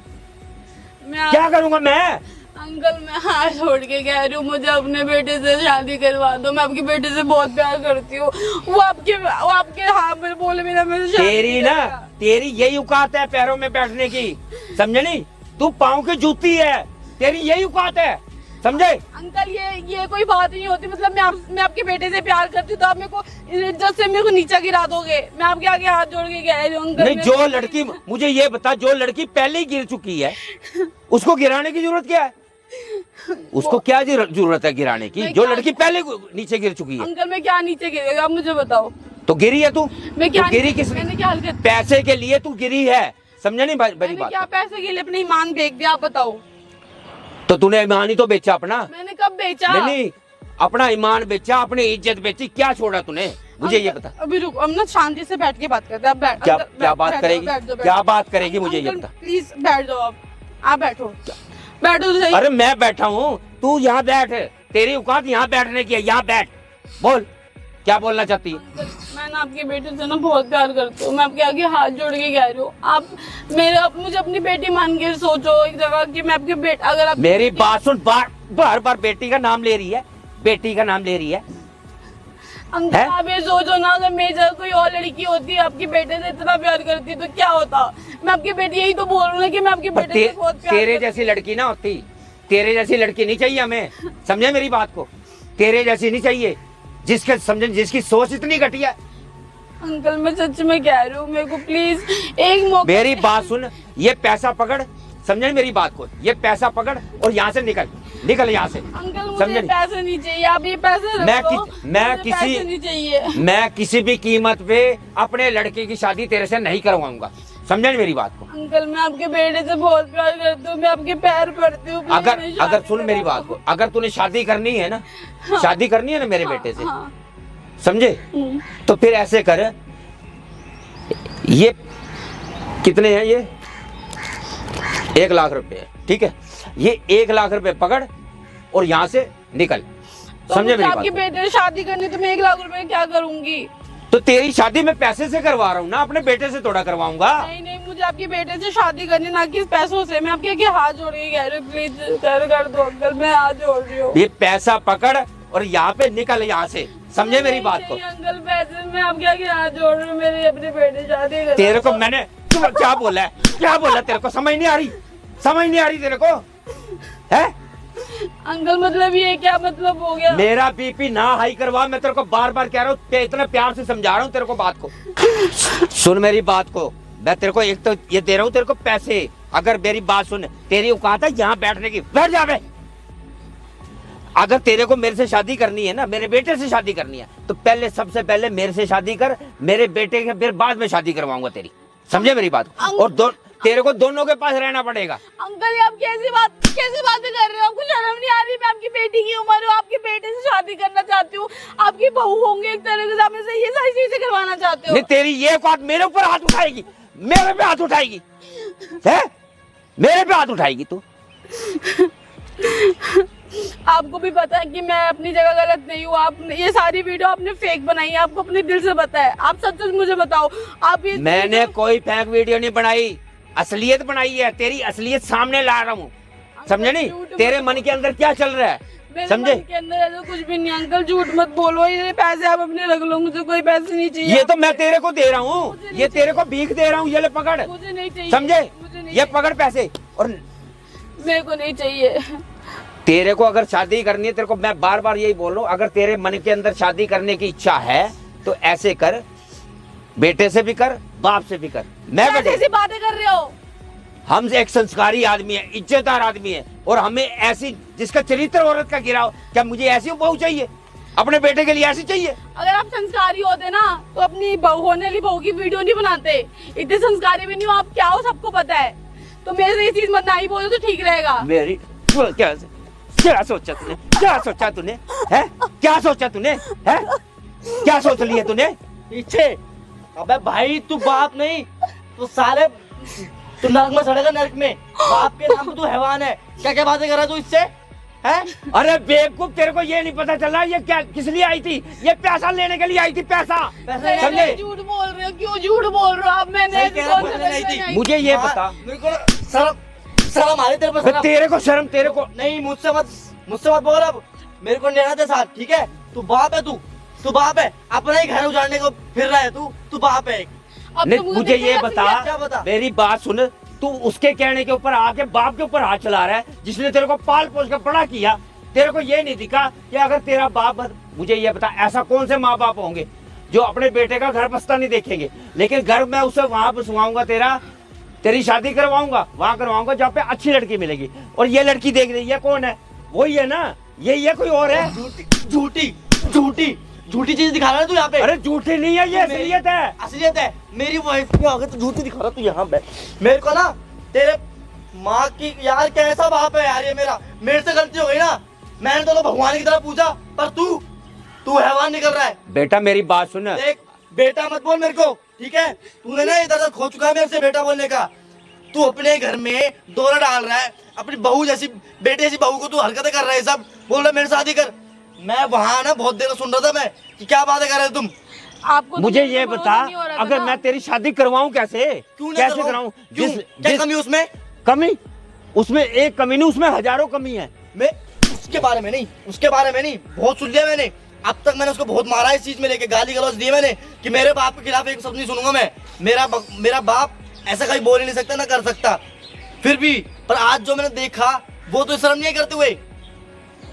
मैं क्या करूंगा मैं? अंकल, मैं हाथ छोड़ के कह रही हूँ, मुझे अपने बेटे से शादी करवा दो। मैं आपके बेटे से बहुत प्यार करती हूँ। वो आपके हाँ मेरे बोले बिना मेरे शादी तेरी नहीं ना, करेगा। तेरी यही औकात है पैरों में बैठने की, समझे नहीं? तू पाँव की जूती है, तेरी यही औकात है, समझे? अंकल, ये कोई बात नहीं होती। मतलब मैं आपके बेटे से प्यार करती हूँ, तो आप मेरे को इज्जत से मेरे को नीचे गिरा दोगे? मैं आपके आगे हाथ जोड़ के कह रही हूँ अंकल। नहीं, जो लड़की, मुझे ये बता, जो लड़की पहले ही गिर चुकी है उसको गिराने की जरूरत क्या है? उसको क्या जरूरत है गिराने की? जो लड़की पहले नीचे गिर चुकी है। अंकल, मैं क्या नीचे गिरेगा आप मुझे बताओ। तो गिरी है तू? मैं क्या तो गिरी किस? मैंने क्या हरकत? पैसे के लिए तू गिरी है, समझे नहीं मेरी मैंने बात? क्या पैसे के लिए अपनी ईमान बेच दिया? आप बताओ। तो तूने ईमान ही तो बेचा अपना। मैंने कब बेचा? नहीं, अपना ईमान बेचा, अपनी इज्जत बेची, क्या छोड़ा तूने? मुझे ये बता। अभी रुको, हम ना शांति से बैठ के बात करते हैं। आप बैठ। क्या अंकल, क्या बैठ बात जाओ, करेगी? बैठ जाओ, क्या बात करेगी? मुझे ये अंकल, बता। प्लीज बैठ जाओ। आप बैठो, बैठो तो सही। अरे मैं बैठा हूँ, तू यहाँ बैठ। तेरी औकात यहाँ बैठने की है, यहाँ बैठ। बोल, क्या बोलना चाहती है? अंकल, मैं ना आपके बेटे से ना बहुत प्यार करती हूँ। मैं आपके आगे हाथ जोड़ के कह रही हूँ, आप मुझे अपनी बेटी मान के सोचो एक जगह कि मैं आपके बेटा, अगर आप मेरी बात सुन, बार बार बेटी का नाम ले रही है, बेटी का नाम ले रही है। अंकल, आप ये सोचो ना, अगर मेरी जगह कोई और लड़की होती, आपके बेटे से इतना प्यार करती तो क्या होता? मैं आपके बेटे, यही तो बोल रही हूँ ना कि मैं आपके बेटे से बहुत प्यार तेरे करती जैसी लड़की ना होती, तेरे जैसी लड़की नहीं चाहिए हमें, समझे मेरी बात को? तेरे जैसी नहीं चाहिए, जिसके समझे, जिसकी सोच इतनी घटिया है। हूँ। अंकल, मैं सच में कह रही हूँ, मेरे को प्लीज एक मौका। मेरी बात सुन, ये पैसा पकड़, समझे मेरी बात को? ये पैसा पकड़ और यहाँ से निकल, निकल यहाँ से। अंकल, समझे मुझे नहीं? पैसे नहीं चाहिए। आप ये पैसे रख दो। मुझे पैसे नहीं चाहिए। मैं किसी भी कीमत पे अपने लड़के की शादी तेरे से नहीं करवाऊंगा, समझे नहीं मेरी बात को? अंकल, मैं आपके बेटे से बहुत प्यार करती हूँ। मैं आपके पैर पड़ती हूँ। please, अगर मेरी अगर शादी सुन मेरी करा बात दो। को, अगर तूने शादी करनी है ना, शादी करनी है ना मेरे बेटे से, हाँ। समझे? तो फिर ऐसे कर, ये कितने हैं? ये 1 लाख रुपए है, ठीक है? ये 1 लाख रुपए पकड़ और यहाँ से निकल, तो समझे मुझे मेरी आपके बात? बेटे से शादी करनी, तो मैं 1 लाख रुपए क्या करूंगी? तो तेरी शादी मैं पैसे से करवा रहा हूँ ना, अपने बेटे से थोड़ा करवाऊंगा। नहीं नहीं, मुझे आपके बेटे से शादी करनी, ना कि पैसों से। मैं आपके आगे हाथ जोड़ के कह रही हूँ, प्लीज कर दो अंकल, मैं हाथ जोड़ रही हूँ। ये पैसा पकड़ और यहाँ पे निकल, यहाँ से, समझे मेरी बात को? नहीं अंकल, पैसे मैं आपके आगे हाथ जोड़ रही हूँ। मेरी अपने बेटे से शादी करनी। तेरे को मैंने क्या बोला है? क्या बोला? तेरे को समझ नहीं आ रही? समझ नहीं आ रही तेरे को? है? अंकल, मतलब ये क्या मतलब हो गया? मेरा बीपी ना हाई करवा, मैं तेरे को बार बार कह रहा हूँ, इतना प्यार से समझा रहा हूँ तेरे को बात को। सुन मेरी बात को, मैं तेरे को एक तो ये दे रहा हूँ तेरे को पैसे, अगर मेरी बात सुन, तेरी औकात है यहाँ बैठने की, बैठ जा बे। अगर तेरे को मेरे से शादी करनी है ना, मेरे बेटे से शादी करनी है, तो पहले सबसे पहले मेरे से शादी कर, मेरे बेटे के फिर बाद में शादी करवाऊंगा तेरी, समझे मेरी बात? और तेरे को दोनों के पास रहना पड़ेगा। अंकल, ये आप कैसी बातें कर रहे हो? आपको शर्म नहीं आ रही? मैं आपकी बेटी की उम्र हूँ, आपके बेटे से शादी करना चाहती हूँ। आपकी बहू होंगे एक तरह से, आप से ये सारी चीजें करवाना चाहते हो? नहीं, तेरी ये औकात मेरे ऊपर हाथ उठाएगी, मेरे पे हाथ उठाएगी, है? मेरे पे हाथ उठाएगी तू? आपको भी पता है कि मैं अपनी जगह गलत नहीं हूँ। आप ये सारी वीडियो आपने फेक बनाई है, आपको अपने दिल से पता है। आप सच सच मुझे बताओ, आप ये मैंने कोई फेक वीडियो नहीं बनाई, असलियत बनाई है, तेरी असलियत सामने ला रहा हूँ, समझे नहीं? तेरे मन के अंदर क्या चल रहा है, मेरे समझे? मन के अंदर ऐसा कुछ भी नहीं अंकल, झूठ मत बोलो, ये पैसे आप अपने रख लो, मुझे कोई पैसे नहीं चाहिए। ये तो मैं तेरे को दे रहा हूँ, ये तेरे को भीख दे रहा हूँ, ये ले पकड़, मुझे नहीं चाहिए, समझे? मुझे नहीं ये पकड़ पैसे। और मेरे को नहीं चाहिए। तेरे को अगर शादी करनी है, तेरे को मैं बार बार यही बोल रहा हूँ, अगर तेरे मन के अंदर शादी करने की इच्छा है तो ऐसे कर, बेटे से भी कर, बाप से भी कर। मैं कैसी ऐसी बातें कर रहे हो? हम एक संस्कारी आदमी है, इज्जतदार आदमी है, और हमें ऐसी जिसका चरित्र औरत का गिरा हो, क्या मुझे ऐसी बहू चाहिए? अपने बेटे के लिए ऐसी चाहिए? अगर आप संस्कारी होते ना तो अपनी बहू होने वाली बहू की वीडियो नहीं बनाते। इतने संस्कारी भी नहीं हो आप, क्या हो सबको पता है। तो मेरे से ये चीज मत नहीं बोलो तो ठीक रहेगा। मेरी क्या सोचा तूने, क्या सोचा तूने, है क्या सोचा तूने, है क्या सोच लिया तूने? पीछे। अबे भाई तू बाप नहीं, तू साले तू नरक में सड़ेगा, नरक में। बाप के नाम पे तू हैवान है। क्या क्या बातें कर रहा है तू इससे, है? अरे बेवकूफ, तेरे को ये नहीं पता चला ये क्या किस लिए आई थी? ये पैसा लेने के लिए आई थी, पैसा, समझे? झूठ बोल रहे हो, क्यों झूठ बोल रहे हो आप? मैंने सही कह रहा हूँ, कौन सा मैंने पैसे नहीं दी। नहीं- मुझे ये बता, मेरे को शर्म आ रही तेरे पे, शर्म। तेरे को शर्म, तेरे को नहीं, मुझसे मत बोल अब। मेरे को लेना था साथ, ठीक है? तू बाप है, तू बाप है। अपना ही घर उजाड़ने को फिर रहा है तू बाप है। अब नहीं, तो मुझे देखिए ये कैसे बता, क्या बता? मेरी बात सुन, तू उसके कहने के ऊपर आके बाप के ऊपर हाथ चला रहा है, जिसने तेरे को पाल पोस कर बड़ा किया। तेरे को ये नहीं दिखा कि अगर तेरा बाप, मुझे ये बता, ऐसा कौन से माँ बाप होंगे जो अपने बेटे का घर बसता नहीं देखेंगे? लेकिन घर मैं उसे वहां बसवाऊंगा, तेरी शादी करवाऊंगा, वहां करवाऊंगा जहाँ पे अच्छी लड़की मिलेगी। और ये लड़की देख रही है, कौन है? वही है ना, यही है, कोई और है? झूठी चीज दिखा रहा है तू यहाँ पे। अरे झूठी नहीं है, ये असलियत है। असलियत है। मेरी वाइफ के आगे तो झूठी दिखा रहा तू यहाँ पे। मेरे को ना तेरे माँ की, यार कैसा बाप है यार ये मेरा। मेरे से गलती हो गई ना, मैंने तो भगवान की तरह पूछा, पर तू हैवान निकल रहा है। बेटा मेरी बात सुन, देख बेटा मत बोल मेरे को, ठीक है? तूने ना इधर खो चुका है मेरे से बेटा बोलने का। तू अपने घर में दौरा डाल रहा है, अपनी बहू जैसी, बेटे जैसी बहू को तू हरकतें कर रहा है, सब बोल रहा है मेरे शादी कर। मैं वहां ना बहुत देर सुन रहा था मैं कि क्या बातें कर रहे हो तुम। आपको तो मुझे मेरे ये पे बता, भरोसा नहीं हो रहा था अगर ना। मैं तेरी शादी करवाऊं कैसे? क्यों ना कैसे करवाऊं? कराऊं? क्यों? क्या कमी उसमें? कमी, उसमें एक कमी नहीं, उसमें हजारों कमी है। मैं उसके बारे में नहीं, बहुत सुन लिया मैंने। अब तक मैंने उसको बहुत मारा इस चीज में लेके, गाली गलौज दी मैंने कि मेरे बाप के खिलाफ एक शब्द नहीं सुनूंगा मैं। मेरा बाप ऐसा कहीं बोल ही नहीं सकता, ना कर सकता। फिर भी पर आज जो मैंने देखा वो तो शर्म नहीं करते हुए।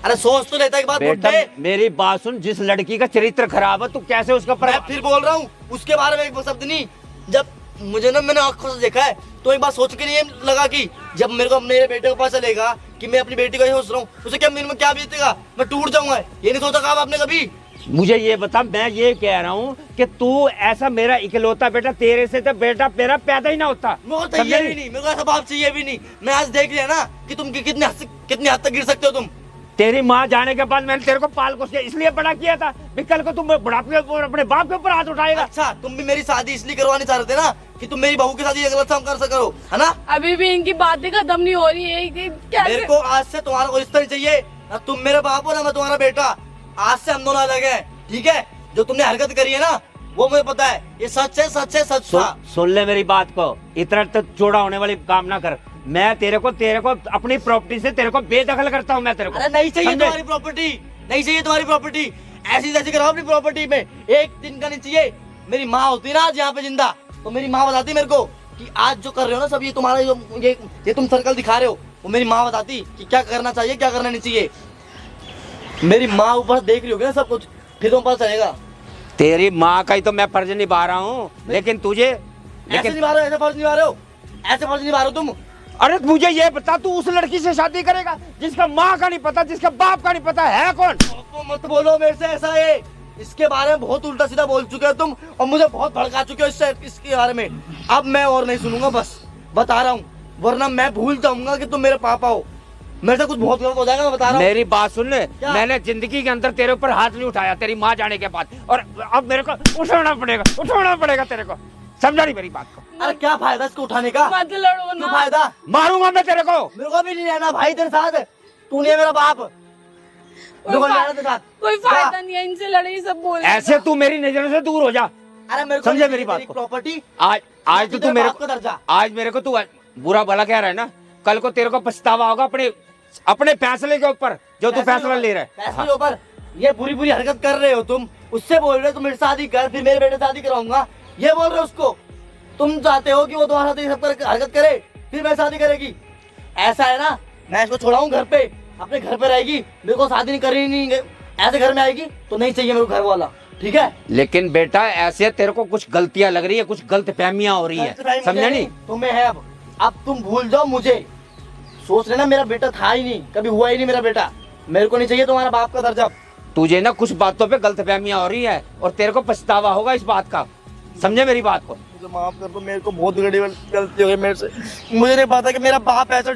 अरे सोच तो लेता एक बात बेटा बुड्ढे। मेरी बात सुन, जिस लड़की का चरित्र खराब है तू कैसे उसका मैं फिर बोल रहा हूँ उसके बारे में एक शब्द नहीं। जब मुझे ना, मैंने आंखों से देखा है, तो एक बात सोच के ये लगा कि जब मेरे को मेरे बेटे को पता चलेगा कि मैं अपनी बेटी को ये सोच रहा हूँ, उसे क्या मेरे में क्या बीतेगा, मैं टूट जाऊंगा। ये नहीं सोचा कहा आपने कभी? मुझे ये बता, मैं ये कह रहा हूँ कि तू ऐसा मेरा इकलौता बेटा, तेरे से तो बेटा मेरा पैदा ही ना होता। मेरे को चाहिए भी नहीं, मेरे को ऐसा बाप चाहिए भी नहीं। मैं आज देख लिया ना कि तुम कितनी हद तक गिर सकते हो तुम। तेरी माँ जाने के बाद मैंने तेरे को पाल पोस के इसलिए बड़ा किया था कि कल को तुम बुढ़ापे के ऊपर अपने बाप के ऊपर हाथ उठाएगा। अच्छा, तुम भी मेरी शादी इसलिए करवानी चाह रहे थे ना कि तुम मेरी बहू की शादी गलत काम कर सको, है ना? अभी भी इनकी बातें खत्म नहीं हो रही है कि मेरे कैसे। को आज से तुम्हारा कोई रिश्ता नहीं चाहिए। ना तुम मेरे बाप हो ना मैं तुम्हारा बेटा। आज से हम दोनों अलग हैं, ठीक है? जो तुमने हरकत करी है ना वो मुझे पता है, ये सच है, सच है, सच था। सुन ले मेरी बात को, इतना तो चौड़ा होने वाली काम ना कर। मैं तेरे को अपनी प्रॉपर्टी से तेरे को बेदखल करता हूँ मैं तेरे को। अरे नहीं चाहिए समझे? तुम्हारी प्रॉपर्टी, नहीं चाहिए तुम्हारी प्रॉपर्टी। ऐसी तैसी कराओ अपनी प्रॉपर्टी में, एक दिन का नहीं चाहिए। मेरी माँ होती ना आज यहाँ पे जिंदा, तो मेरी माँ बताती मेरे को कि आज जो कर रहे हो ना सब, ये तुम्हारा जो ये तुम सर्कल दिखा रहे हो, वो मेरी माँ बताती कि क्या करना चाहिए क्या करना नहीं चाहिए। मेरी माँ ऊपर देख रही होगी ना सब कुछ, फिर तुम्हें पता चलेगा। तेरी माँ का ही तो मैं फर्ज निभा रहा हूँ, लेकिन तुझे ऐसे निभा रहे हो, ऐसे फर्ज निभा रहे हो, ऐसे फर्ज निभा रहे हो तुम। अरे मुझे ये बता, तू उस लड़की से शादी करेगा जिसका माँ का नहीं पता, जिसका बाप का नहीं पता, है कौन? तो मत बोलो मेरे से ऐसा है। इसके बारे में बहुत उल्टा सीधा बोल चुके हो तुम और मुझे बहुत भड़का चुके हो इसके बारे में। अब मैं और नहीं सुनूंगा, बस बता रहा हूँ, वरना मैं भूल जाऊंगा कि तुम मेरे पापा हो। मेरे से कुछ बहुत गलत हो जाएगा, मैं बता रहा हूँ। मेरी बात सुन ले, मैंने जिंदगी के अंदर तेरे ऊपर हाथ नहीं उठाया तेरी माँ जाने के बाद, और अब मेरे को उठाना पड़ेगा तेरे को। समझा नहीं मेरी बात को? अरे क्या फायदा इसको उठाने का? मत लड़ो क्यों ना। फायदा? मारूंगा मैं तेरे को। मेरे को भी नहीं रहना भाई तेरे साथ, तू नहीं है मेरा बाप। मेरे को रहना तेरे साथ। कोई फायदा नहीं है इनसे लड़े, सब बोल। ऐसे तू मेरी नजरों से दूर हो जा। अरे मेरे को समझे मेरी बात को? प्रॉपर्टी आज तो तू मेरे को, दर्जा। आज मेरे को तू बुरा भला कह रहा है ना, कल को तेरे को पछतावा होगा अपने फैसले के ऊपर जो तू फैसला ले रहा है। पैसे के ऊपर ये बुरी बुरी हरकत कर रहे हो तुम, उससे बोल रहे हो तुम मेरी शादी कर, फिर मेरे बेटे शादी कराऊंगा, ये बोल रहे हो उसको। तुम चाहते हो कि वो तुम्हारे साथ ये सब हरकत करे फिर मैं शादी करेगी। ऐसा है ना, मैं इसको छोड़ाऊं घर पे, अपने घर पे रहेगी, मेरे को शादी नहीं करनी, नहीं ऐसे घर में आएगी तो नहीं चाहिए मेरे को घर वाला, ठीक है। लेकिन बेटा ऐसे तेरे को कुछ गलतियां लग रही है, कुछ गलत फहमियां हो रही है, समझा नहीं? तुम्हें है अब तुम भूल जाओ मुझे, सोच लेना मेरा बेटा था ही नहीं, कभी हुआ ही नहीं मेरा बेटा, मेरे को नहीं चाहिए तुम्हारा बाप का दर्जा। तुझे ना कुछ बातों पे गलत फहमियां हो रही है और तेरे को पछतावा होगा इस बात का, समझे मेरी बात को? मुझे माफ कर दो, मेरे को बहुत बड़ी गलती हो गई मेरे से, मुझे नहीं पता कि मेरा बाप ऐसा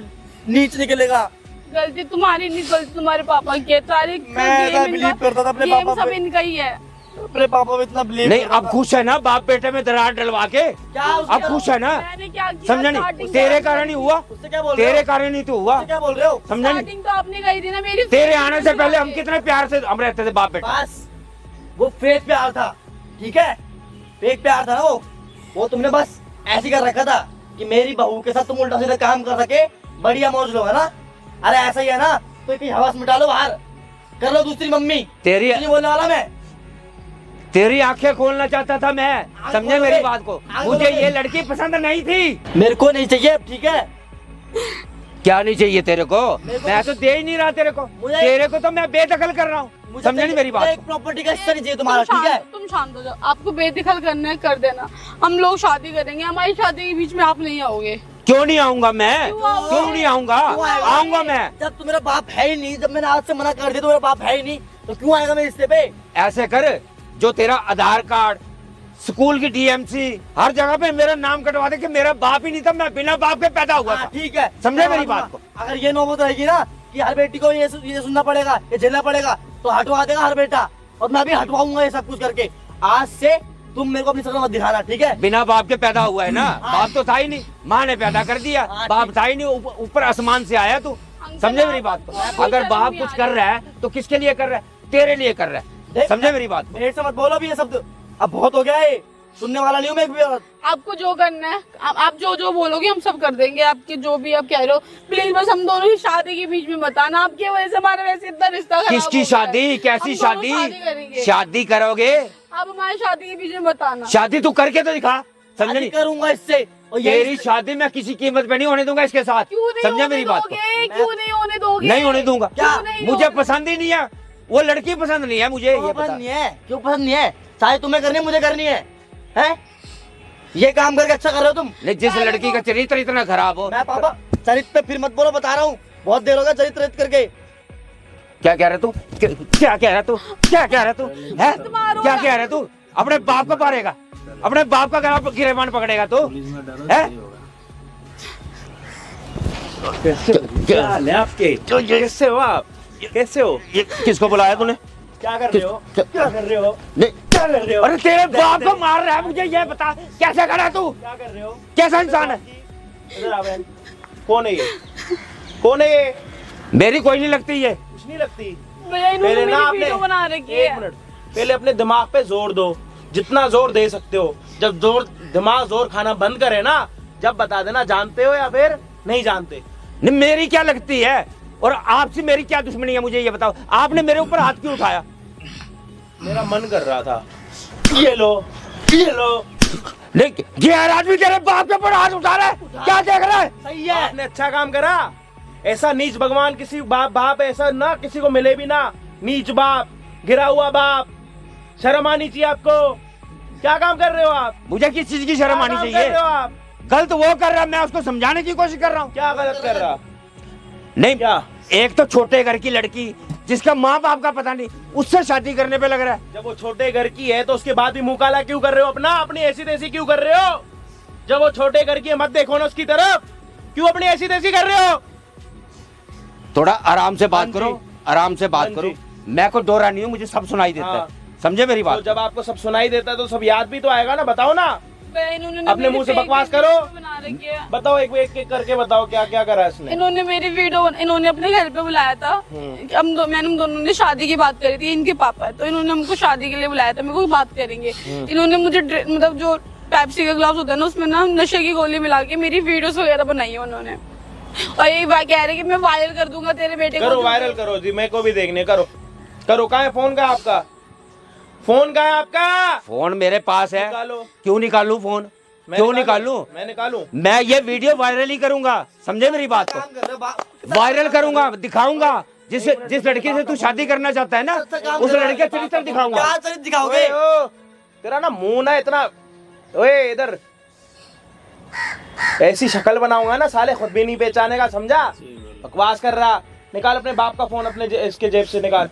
नीच निकलेगा। गलती तुम्हारी नहीं, गलती तुम्हारे पापा की है। सारे मैं ऐसा बिलीव करता था अपने पापा सब पे। इनका ही है। अपने पापा पे इतना बिलीव नहीं, अब खुश है ना बाप बेटे में दरार डलवा के? अब खुश है ना? मैंने क्या किया? समझा नहीं? starting तेरे से- कारण ही हुआ, उससे क्या बोल रहे हो? तेरे कारण ही तो हुआ, उससे क्या बोल रहे हो? समझा नहीं? स्टार्टिंग तो आपने कही थी ना मेरी। तेरे आने से पहले हम कितने प्यार से हम रहते थे बाप बेटा। बस वो फेक प्यार था, ठीक है, फेक प्यार था ना वो तुमने बस ऐसी कर रखा था कि मेरी बहू के साथ तुम उल्टा सीधा काम कर सके, बढ़िया मौज लो, है ना। अरे ऐसा ही है ना, तो कहीं हवास मिटा लो, बाहर कर लो दूसरी मम्मी, तेरी नहीं बोलने वाला मैं। तेरी आंखें खोलना चाहता था मैं, समझे खोल मेरी दे। बात को? आँख मुझे खोल दे। ये लड़की पसंद नहीं थी। मेरे को नहीं चाहिए, ठीक है। क्या नहीं चाहिए तेरे को? मेरे को- मैं तो दे ही नहीं रहा तेरे को, मुझे- तेरे को तो मैं बेदखल कर रहा हूँ, मुझे समझे नहीं मेरी बात एक को? प्रॉपर्टी का हिस्सा नहीं चाहिए तुम्हारा, ठीक है। तुम शांत हो जाओ, आपको बेदखल करना है कर देना, हम लोग शादी करेंगे, हमारी शादी के बीच में आप नहीं आओगे। क्यों नहीं आऊंगा मैं? क्यों आओगे? क्यों नहीं आऊंगा? क्यों आएगा? आऊंगा मैं। जब तुम्हारा बाप है ही नहीं, जब मैंने आज से मना कर दिया तो मेरा बाप है ही नहीं, तो क्यों आएगा मेरे रिश्ते पे? ऐसे कर, जो तेरा आधार कार्ड, स्कूल की डीएमसी, हर जगह पे मेरा नाम कटवा दे कि मेरा बाप ही नहीं था, मैं बिना बाप के पैदा हुआ हाँ, था। ठीक है, समझे मेरी बात को? अगर ये नौबत रहेगी ना कि हर बेटी को ये सुनना पड़ेगा, ये झेलना पड़ेगा, तो हटवा देगा हर बेटा, और मैं भी हटवाऊंगा ये सब कुछ करके। आज से तुम मेरे को अपनी शक्ल मत दिखाना, ठीक है। बिना बाप के पैदा हुआ है ना, बाप तो था ही नहीं, माँ ने पैदा कर दिया, हाँ, बाप ठीक। था ही नहीं, ऊपर आसमान से आया तू, समझे मेरी बात को? आपको अगर शर्म बाप नहीं कुछ आ कर रही? रहा है तो किसके लिए कर रहा है? तेरे लिए कर रहा है, देख, समझे मेरी बात को? मेरे से मत बोलो भी ये शब्द, अब बहुत हो गया है, सुनने वाला नहीं हूँ मैं एक भी औरत। आपको जो करना है आप जो जो बोलोगे हम सब कर देंगे, आपके जो भी आप कह रहे हो। प्लीज बस हम दोनों की शादी के बीच में बताना, आपकी वजह से हमारा वैसे इतना रिश्ता खराब किसकी हो गया है। शादी? कैसी हम दोनों शादी? करेंगे। शादी करोगे? आप हमारी शादी के बीच में बताना। शादी तू करके तो दिखा, समझे शादी नहीं? करूंगा इससे, और यही- तेरी शादी मैं किसी कीमत पे नहीं होने दूंगा इसके साथ, क्यों नहीं समझे होने मेरी बात को? दोगे? क्यों नहीं होने दोगे? नहीं होने दूंगा। क्यों नहीं मुझे होने- पसंद ही नहीं है, वो लड़की पसंद नहीं है मुझे, क्यों ये पसंद पता। नहीं है? क्यों पसंद नहीं है? चाहे तुम्हें करनी है, मुझे करनी है, हैं? ये काम करके अच्छा कर रहे हो तुम। नहीं, जिस लड़की का चरित्र इतना खराब हो। मैं पापा चरित्र पे फिर मत बोलो, बता रहा हूँ, बहुत देर हो गया चरित्र करके। क्या कह रहा तू? क्या कह रहा तू? क्या कह रहा तू? है? मारो क्या ना। कह रहा तू? अपने बाप को मारेगा? अपने बाप का गिरफ्तार पकड़ेगा तू? है? कैसे हो आप? कैसे हो? किसको बुलाया तूने? क्या कर रहे हो? क्या कर रहे हो? नहीं, क्या कर रहे हो? अरे तेरे बाप को मार रहा है, मुझे ये बता कैसे करा तू? क्या कर रहे हो? कैसा इंसान है? इधर आ बहन। कौन है ये? कौन है ये? मेरी कोई नहीं लगती ये। कुछ नहीं लगती। भैया इन्होंने पहले ना मेरी आपने वीडियो बना रखी एक है। मिनट, पहले अपने दिमाग पे जोर दो, जितना जोर दे सकते हो। जब दिमाग जोर खाना बंद करे ना, जब बता देना जानते हो या फिर नहीं जानते। नहीं, मेरी क्या लगती है और आपसे मेरी क्या दुश्मनी है, मुझे ये बताओ। आपने मेरे ऊपर हाथ क्यों उठाया? मेरा मन कर रहा था। ये लो, ये लो। नहीं, ये आदमी तेरे बाप के ऊपर हाथ उठा रहा है, क्या देख रहा है? सही है। आपने अच्छा काम करा। ऐसा नीच भगवान किसी बाप ऐसा ना किसी को मिले भी ना। नीच बाप, गिरा हुआ बाप, शर्म आनी चाहिए आपको। क्या काम कर रहे हो आप? मुझे किस चीज की शर्म क्या आनी काम कर चाहिए? रहे हो आप? गलत वो कर रहा है, मैं उसको समझाने की कोशिश कर रहा हूँ। क्या गलत कर रहा? नहीं, क्या? एक तो छोटे घर की लड़की जिसका माँ बाप का पता नहीं, उससे शादी करने पे लग रहा है। जब वो छोटे घर की है तो उसके बाद भी मुंह काला क्यों कर रहे हो अपना? अपनी ऐसी तैसी क्यों कर रहे हो? जब वो छोटे घर की है मत देखो ना उसकी तरफ, क्यों अपनी ऐसी तैसी कर रहे हो? थोड़ा आराम से बात हाँ करो, जी। आराम से बात हाँ करो। जी। मैं कोई डोरा नहीं हूँ, मुझे सब सुनाई देता हाँ। है, समझे मेरी तो बात? जब आपको सब सुनाई देता है तो सब याद भी तो आएगा ना। बताओ ना, भैया इन्होंने अपने मेरी मुंह से fake बकवास वीडियो करो। बना रखी है। बताओ एक करके बताओ क्या क्या करा इसने। इन्होंने मेरी वीडियो इन्होंने अपने घर पे बुलाया था। मैंने दोनों ने शादी की बात करी थी, इनके पापा है तो इन्होंने हमको शादी के लिए बुलाया था, मेरे को बात करेंगे। इन्होंने मुझे मतलब जो पेप्सी का ग्लास होता है ना, उसमें ना नशे की गोली मिला के मेरी वीडियोस वगैरह बनाई है उन्होंने। और ये बात कह रहे कि मैं वायरल कर दूंगा तेरे बेटे को। करो वायरल करो जी, मेरे को भी देखने, करो करो। कहाँ है फोन? का आपका फोन? कहाँ है आपका? फोन मेरे पास है। निकालो। क्यों निकालूं फोन? मैं क्यों निकालूं? मैं निकालूं? मैं ये वीडियो वायरल ही करूंगा, समझे मेरी बात को? काम कर रहे हो, वायरल करूंगा, दिखाऊंगा। जिस लड़की से तू शादी करना चाहता है ना, उस लड़के का चरित्र दिखाऊंगा। क्या चरित्र दिखाओगे? ओए, ओ, तेरा ना मुंह ना इतना, ओए इधर ऐसी शक्ल बनाऊंगा ना साले, खुद भी नहीं पहचानेगा, समझा? बकवास कर रहा। निकाल अपने बाप का फोन, अपने इसके जेब से निकाल।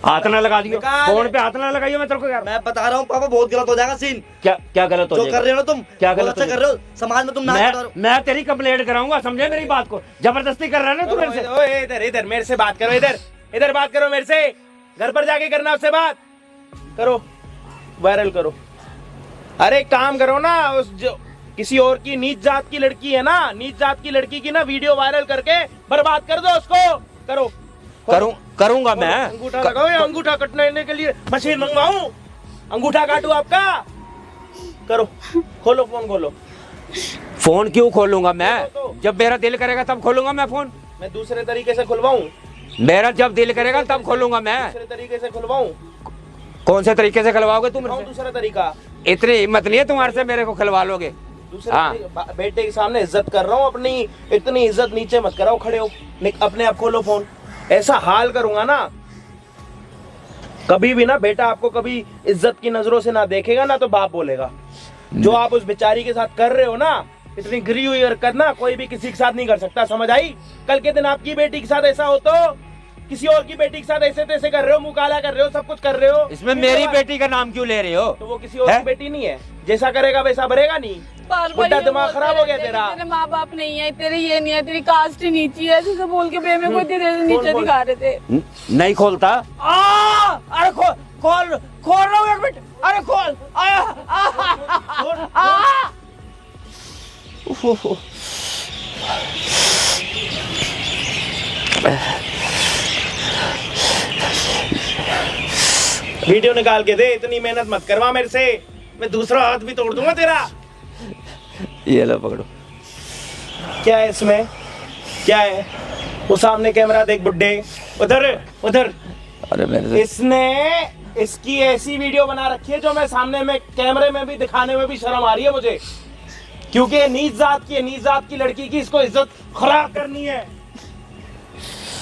हाथ ना लगा दियो, निकाल। फोन पे हाथ ना लगाइयो, मैं तेरे को यार। मैं बता रहा हूँ पापा, बहुत गलत हो जाएगा सीन। क्या गलत हो जो जाएगा? कर रहे हो ना तुम, क्या बहुत गलत अच्छा हो कर रहे हो, समाज में तुम नाच कर रहे हो। मैं तेरी कंप्लेंट कराऊंगा, समझे मेरी बात को? जबरदस्ती कर रहा है ना तू मेरे से। ओए इधर इधर मेरे से बात करो, इधर इधर बात करो मेरे से। घर पर जाके करना उससे बात। करो, वायरल करो। अरे एक काम करो ना, उस जो किसी और की नीच जात की लड़की है ना, नीच जात की लड़की की ना वीडियो वायरल करके बर्बाद कर दो उसको। करो। करूंगा मैं। अंगूठा लगाओ या अंगूठा कटने के लिए मशीन मंगवाऊं? अंगूठा काटू आपका? करो, खोलो फोन, खोलो। फोन क्यों खोलूंगा मैं? जब मेरा दिल करेगा तब खोलूंगा मैं फोन। मैं दूसरे तरीके से खुलवाऊं? मेरा जब दिल करेगा तब खोलूंगा मैं। दूसरे तरीके से खुलवाऊं? कौन से तरीके से खिलवाओगे तुम? दूसरा तरीका। इतनी हिम्मत नहीं है तुम्हारे से मेरे को खिलवा लोगे? दूसरे हाँ। बेटे के सामने इज्जत कर रहा हूँ अपनी, इतनी इज्जत नीचे मत कराओ, खड़े हो, अपने आप खोलो फोन। ऐसा हाल करूंगा ना, कभी भी ना बेटा आपको कभी इज्जत की नजरों से ना देखेगा ना, तो बाप बोलेगा। जो आप उस बेचारी के साथ कर रहे हो ना, इतनी गिरी हुई हरकत ना कोई भी किसी के साथ नहीं कर सकता, समझ आई? कल के दिन आपकी बेटी के साथ ऐसा हो तो किसी और की बेटी के साथ ऐसे तैसे कर रहे हो, मुंह काला कर रहे हो, सब कुछ कर रहे हो। इसमें मेरी बेटी का नाम क्यों ले रहे हो? तो वो किसी और की बेटी नहीं है, जैसा करेगा वैसा भरेगा नहीं। बुढ़ा दिमाग खराब हो गया तेरा। तेरे माँ बाप नहीं है, तेरे ये नहीं है, तेरी कास्ट ही नीची है, ऐसे बोल के मेरे को इतने नीचे दिखा रहे थे। नहीं खोलता। अरे खोल रहा हूँ, एक मिनट। अरे खोल। वीडियो निकाल के दे, इतनी मेहनत मत करवा मेरे से, मैं दूसरा हाथ भी तोड़ दूंगा तेरा। ये लो पकड़ो। क्या है इसमें? क्या है? वो सामने कैमरा देख बुड्ढे, उधर उधर। अरे मेरे से इसने इसकी ऐसी वीडियो बना रखी है जो मैं सामने में कैमरे में भी दिखाने में भी शर्म आ रही है मुझे, क्योंकि ये नीच जात की है, नीच जात की लड़की की इसको इज्जत खराब करनी है।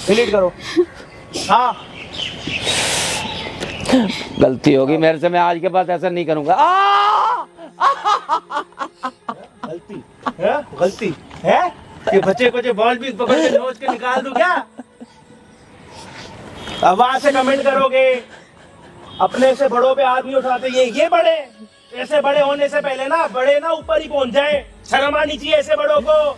डिलीट करो। हाँ, गलती होगी मेरे से, मैं आज के बाद ऐसा नहीं करूंगा। गलती है? गलती है? ये बच्चे को जो बॉल भी पकड़ के नोच के निकाल दूं क्या? आवाज से कमेंट करोगे, अपने से बड़ों पे हाथ नहीं उठाते। ये बड़े, ऐसे बड़े होने से पहले ना बड़े ना ऊपर ही पहुंच जाए। शर्म आनी चाहिए ऐसे बड़ों को,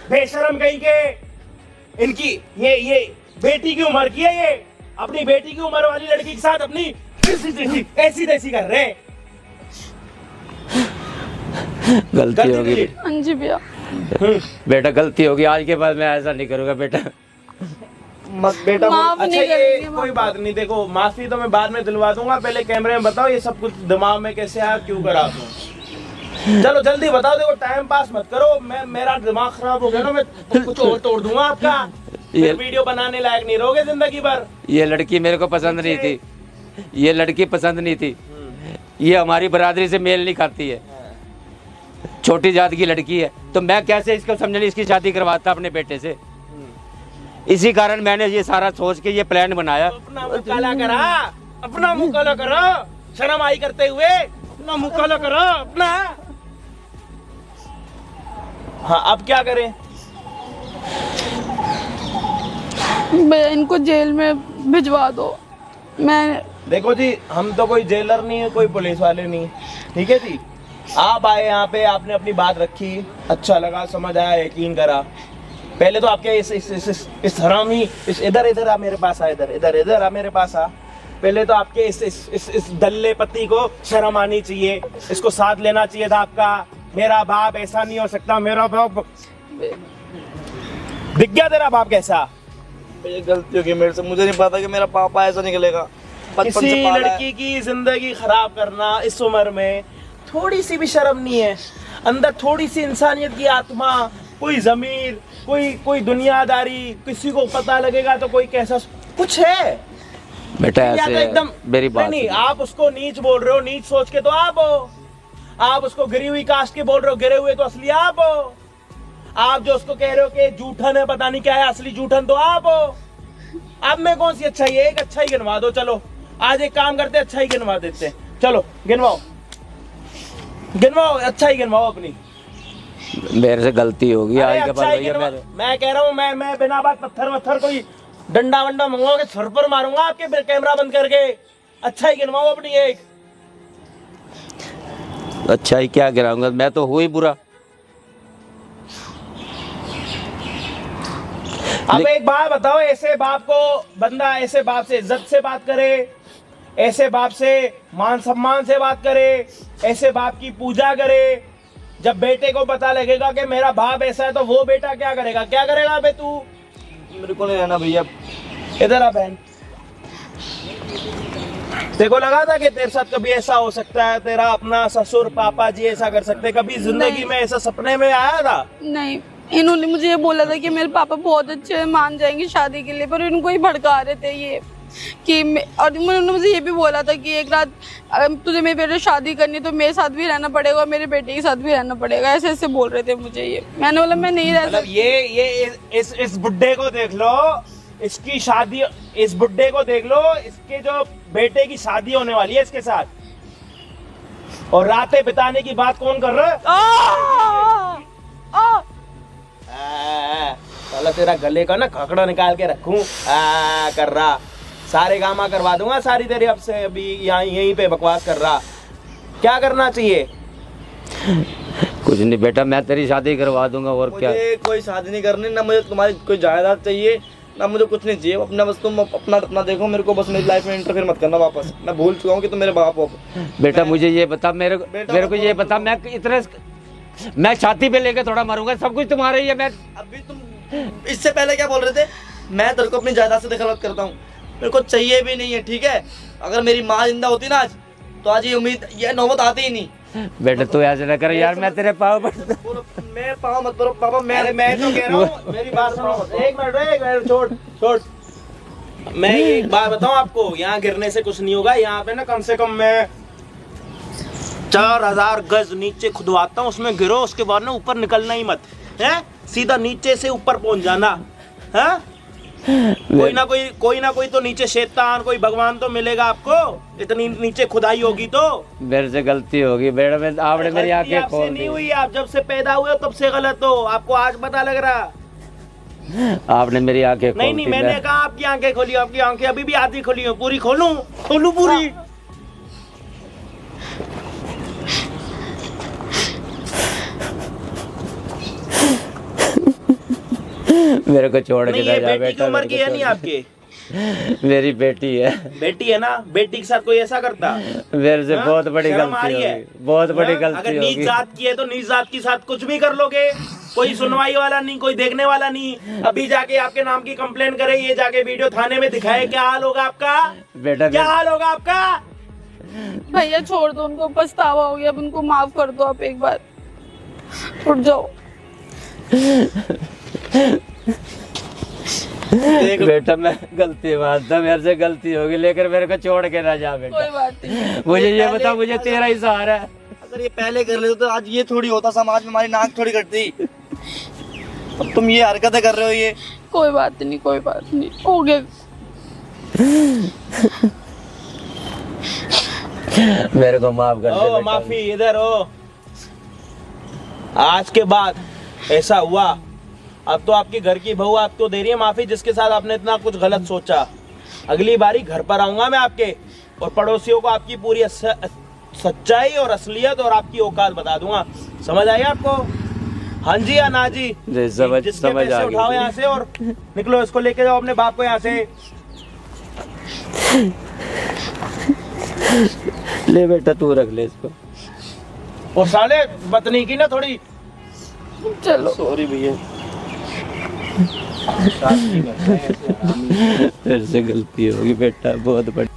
बेशरम कहीं के। इनकी ये बेटी की उम्र की है, ये अपनी बेटी की उम्र वाली लड़की के साथ अपनी ऐसी तैसी कर रहे हैं। गलती होगी delete। हाँ जी भैया। बेटा, गलती होगी, आज के बाद मैं ऐसा नहीं करूंगा बेटा। मत बेटा। माफ अच्छा नहीं ये करेंगे, कोई माफ। बात नहीं, देखो माफी तो मैं बाद में दिलवा दूंगा, पहले कैमरे में बताओ ये सब कुछ दिमाग में कैसे आया, क्यों करा तुम? चलो जल्दी बताओ, देखो टाइम पास मत करो, मेरा दिमाग खराब हो गया ना, मैं कुछ और तोड़ दूंगा आपका। ये वीडियो बनाने लायक नहीं रहोगे जिंदगी भर। ये लड़की मेरे को पसंद नहीं थी, ये लड़की पसंद नहीं थी, ये हमारी बरादरी से मेल नहीं खाती है, छोटी जात की लड़की है, तो मैं कैसे इसको समझने इसकी शादी करवाता अपने बेटे से। इसी कारण मैंने ये सारा सोच के ये प्लान बनाया। अपना मुंह काला करा, अपना मुंह काला करो, शर्म आई करते हुए अपना मुंह काला करो अपना। हाँ, अब क्या करें? भैया इनको जेल में भिजवा दो। मैं देखो जी, हम तो कोई जेलर नहीं है, कोई पुलिस वाले नहीं है, ठीक है जी। आप आए यहाँ पे, आपने अपनी बात रखी, अच्छा लगा, समझ आया, यकीन करा। पहले तो आपके इस हरामी, इधर आ मेरे पास आ, इधर आ मेरे पास आ। पहले तो आपके इस दल्ले पति को शर्म आनी चाहिए, इसको साथ लेना चाहिए था आपका। मेरा बाप ऐसा नहीं हो सकता, मेरा बाप दिख गया तेरा बाप कैसा। ये गलती होगी मेरे से, मुझे नहीं पता कि मेरा पापा ऐसा निकलेगा। किसी लड़की की जिंदगी खराब करना इस उम्र में, थोड़ी सी भी शर्म नहीं है? अंदर थोड़ी सी इंसानियत की आत्मा, कोई जमीर, कोई दुनियादारी, किसी को पता लगेगा तो कोई कैसा कुछ है बेटा या तो ऐसे एकदम मेरी बात नहीं, आप उसको नीच बोल रहे हो, नीच सोच के तो आप हो। आप उसको गिरी हुई कास्ट के बोल रहे हो, गिरे हुए तो असली आप हो। आप जो उसको कह रहे हो कि जूठन है, पता नहीं क्या है, असली जूठन तो आप हो। अब मैं कौन सी अच्छाई है? एक अच्छाई गिनवा दो। चलो आज एक काम करते, अच्छाई गिनवा देते हैं। चलो गिनवाओ, गिनवाओ, अच्छाई गिनवाओ अपनी। मेरे से गलती होगी अरे आज के बाद अच्छाई भैया। मैं कह रहा हूँ, मैं बिना बात पत्थर कोई डंडा वंडा मंगवा के सर पर मारूंगा आपके, कैमरा बंद करके। अच्छाई गिनवाओ अपनी एक। अच्छा ही क्या गिराऊंगा, मैं तो हूँ ही बुरा। अब एक बात बताओ, ऐसे बाप को बंदा ऐसे बाप से इज्जत से बात करे, ऐसे बाप से मान सम्मान से बात करे, ऐसे बाप की पूजा करे। जब बेटे को पता लगेगा कि मेरा बाप ऐसा है तो वो बेटा क्या करेगा? क्या करेगा बे तू? मेरे को नहीं रहना भैया। इधर आ बहन। देखो लगा था कि तेरे साथ कभी ऐसा हो सकता है, तेरा अपना ससुर पापा जी ऐसा कर सकते हैं? कभी जिंदगी में ऐसा सपने में आया था? नहीं, इन्होंने मुझे ये बोला था कि मेरे पापा बहुत अच्छे हैं, मान जाएंगे शादी के लिए, पर इनको ही भड़का रहे थे ये कि और उन्होंने मुझे ये भी बोला था कि एक रात अगर तुझे मेरे बेटे शादी करनी है तो मेरे साथ भी रहना पड़ेगा और मेरे बेटे के साथ भी रहना पड़ेगा। ऐसे ऐसे बोल रहे थे मुझे ये। मैंने बोला मैं नहीं रह मतलब सकती। ये इस बुड्ढे को देख लो, इसकी शादी, इस बुड्ढे को देख लो, इसके जो बेटे की शादी होने वाली है इसके साथ, और रातें बिताने की बात कौन कर रहा है? साला तेरा गले का ना खकड़ा निकाल के रखूं कर रहा, सारे गामा करवा दूंगा सारी तेरी। अब से अभी यहीं पे बकवास कर रहा। क्या करना चाहिए? कुछ नहीं बेटा, मैं तेरी शादी करवा दूंगा। और क्या, मुझे कोई शादी नहीं करनी, ना मुझे तुम्हारी कोई जायदाद चाहिए, ना मुझे कुछ नहीं चाहिए। अपना बस तुम अपना देखो, मेरे को बस मेरी लाइफ में इंटरफेयर मत करना वापस। मैं भूल चुका हूँ कि तुम मेरे बाप हो। बेटा मुझे ये बता, मेरे को ये बता, मैं छाती पे लेके थोड़ा मरूंगा, सब कुछ तुम्हारा ही है। मैं अभी तुम इससे पहले क्या बोल रहे थे? मैं तेरे को अपनी जायदाद से दखल करता हूँ, मेरे को चाहिए भी नहीं है, ठीक है? अगर मेरी माँ जिंदा होती ना आज, तो आज ये उम्मीद, ये नौबत आती ही नहीं। बेटा तू ऐसे ना कर यार, मैं तेरे पाँव पर मैं पाँव मत करो पापा। मैं तो कह रहा हूँ, मेरी बात सुनो। एक मिनट छोड़। मैं एक बात बताऊं आपको, यहाँ गिरने से कुछ नहीं होगा। यहाँ पे ना कम से कम मैं 4000 गज नीचे खुदवाता हूँ, उसमें गिरो, उसके बाद ना ऊपर निकलना ही मत है, सीधा नीचे से ऊपर पहुंच जाना है। कोई ना कोई तो नीचे शैतान, कोई भगवान तो मिलेगा आपको, इतनी नीचे खुदाई होगी तो। मेरे से गलती होगी बेटा, मैं आपने मेरी आंखें खोल नहीं दी। हुई, आप जब से पैदा हुए हो तब से गलत हो, आपको आज पता लग रहा। आपने मेरी आंखें खोल नहीं, मैंने कहा आपकी आंखें खोली, आपकी आंखें अभी भी आधी खुली हो, पूरी खोलूं पूरी। मेरे को छोड़ के नहीं, जा ये बेटी की बेटा। उम्र की है नहीं आपके? मेरी बेटी है। बेटी है ना? बेटी के साथ कोई ऐसा करता? मेरे से बहुत बड़ी शर्म आ गलती रही है? होगी, बहुत बड़ी गलती अगर नीच होगी। जात की है तो नीच जात के साथ कुछ भी कर लोगे, कोई सुनवाई वाला नहीं, कोई देखने वाला नहीं। अभी जाके आपके नाम की कंप्लेन करे, ये जाके वीडियो थाने में दिखाए, क्या हाल होगा आपका? बेटा क्या हाल होगा आपका? भैया छोड़ दो उनको, पछतावा हो गया, अब उनको माफ कर दो आप एक बार, उठ जाओ। बेटा मैं गलती मानता, मेरे से गलती होगी, लेकर मेरे को छोड़ के ना जा बेटा। कोई बात नहीं। मुझे ये बता, मुझे तेरा ही सहारा है। अगर ये पहले कर लेते तो आज ये थोड़ी होता, समाज में हमारी नाक थोड़ी कटती। अब तुम ये हरकतें कर रहे हो, ये कोई बात नहीं, कोई बात नहीं, हो गया। मेरे को माफ कर दे ओ बेटा। माफी, इधर हो। आज के बाद ऐसा हुआ, अब तो आपकी घर की बहू आपको दे रही है माफी, जिसके साथ आपने इतना कुछ गलत सोचा। अगली बारी घर पर आऊंगा मैं आपके, और पड़ोसियों को आपकी पूरी सच्चाई और असलियत और आपकी औकात बता दूंगा। समझ आई आपको? हाँ जी या ना जी? समझ जिसके पैसे आ उठाओ गई। यहाँ से और निकलो, इसको लेके जाओ अपने बाप को यहाँ से। ले बेटा तू रख ले इसको। और साले बतनी की ना थोड़ी। चलो सॉरी भैया। तेरे से गलती होगी बेटा, बहुत बड़ी।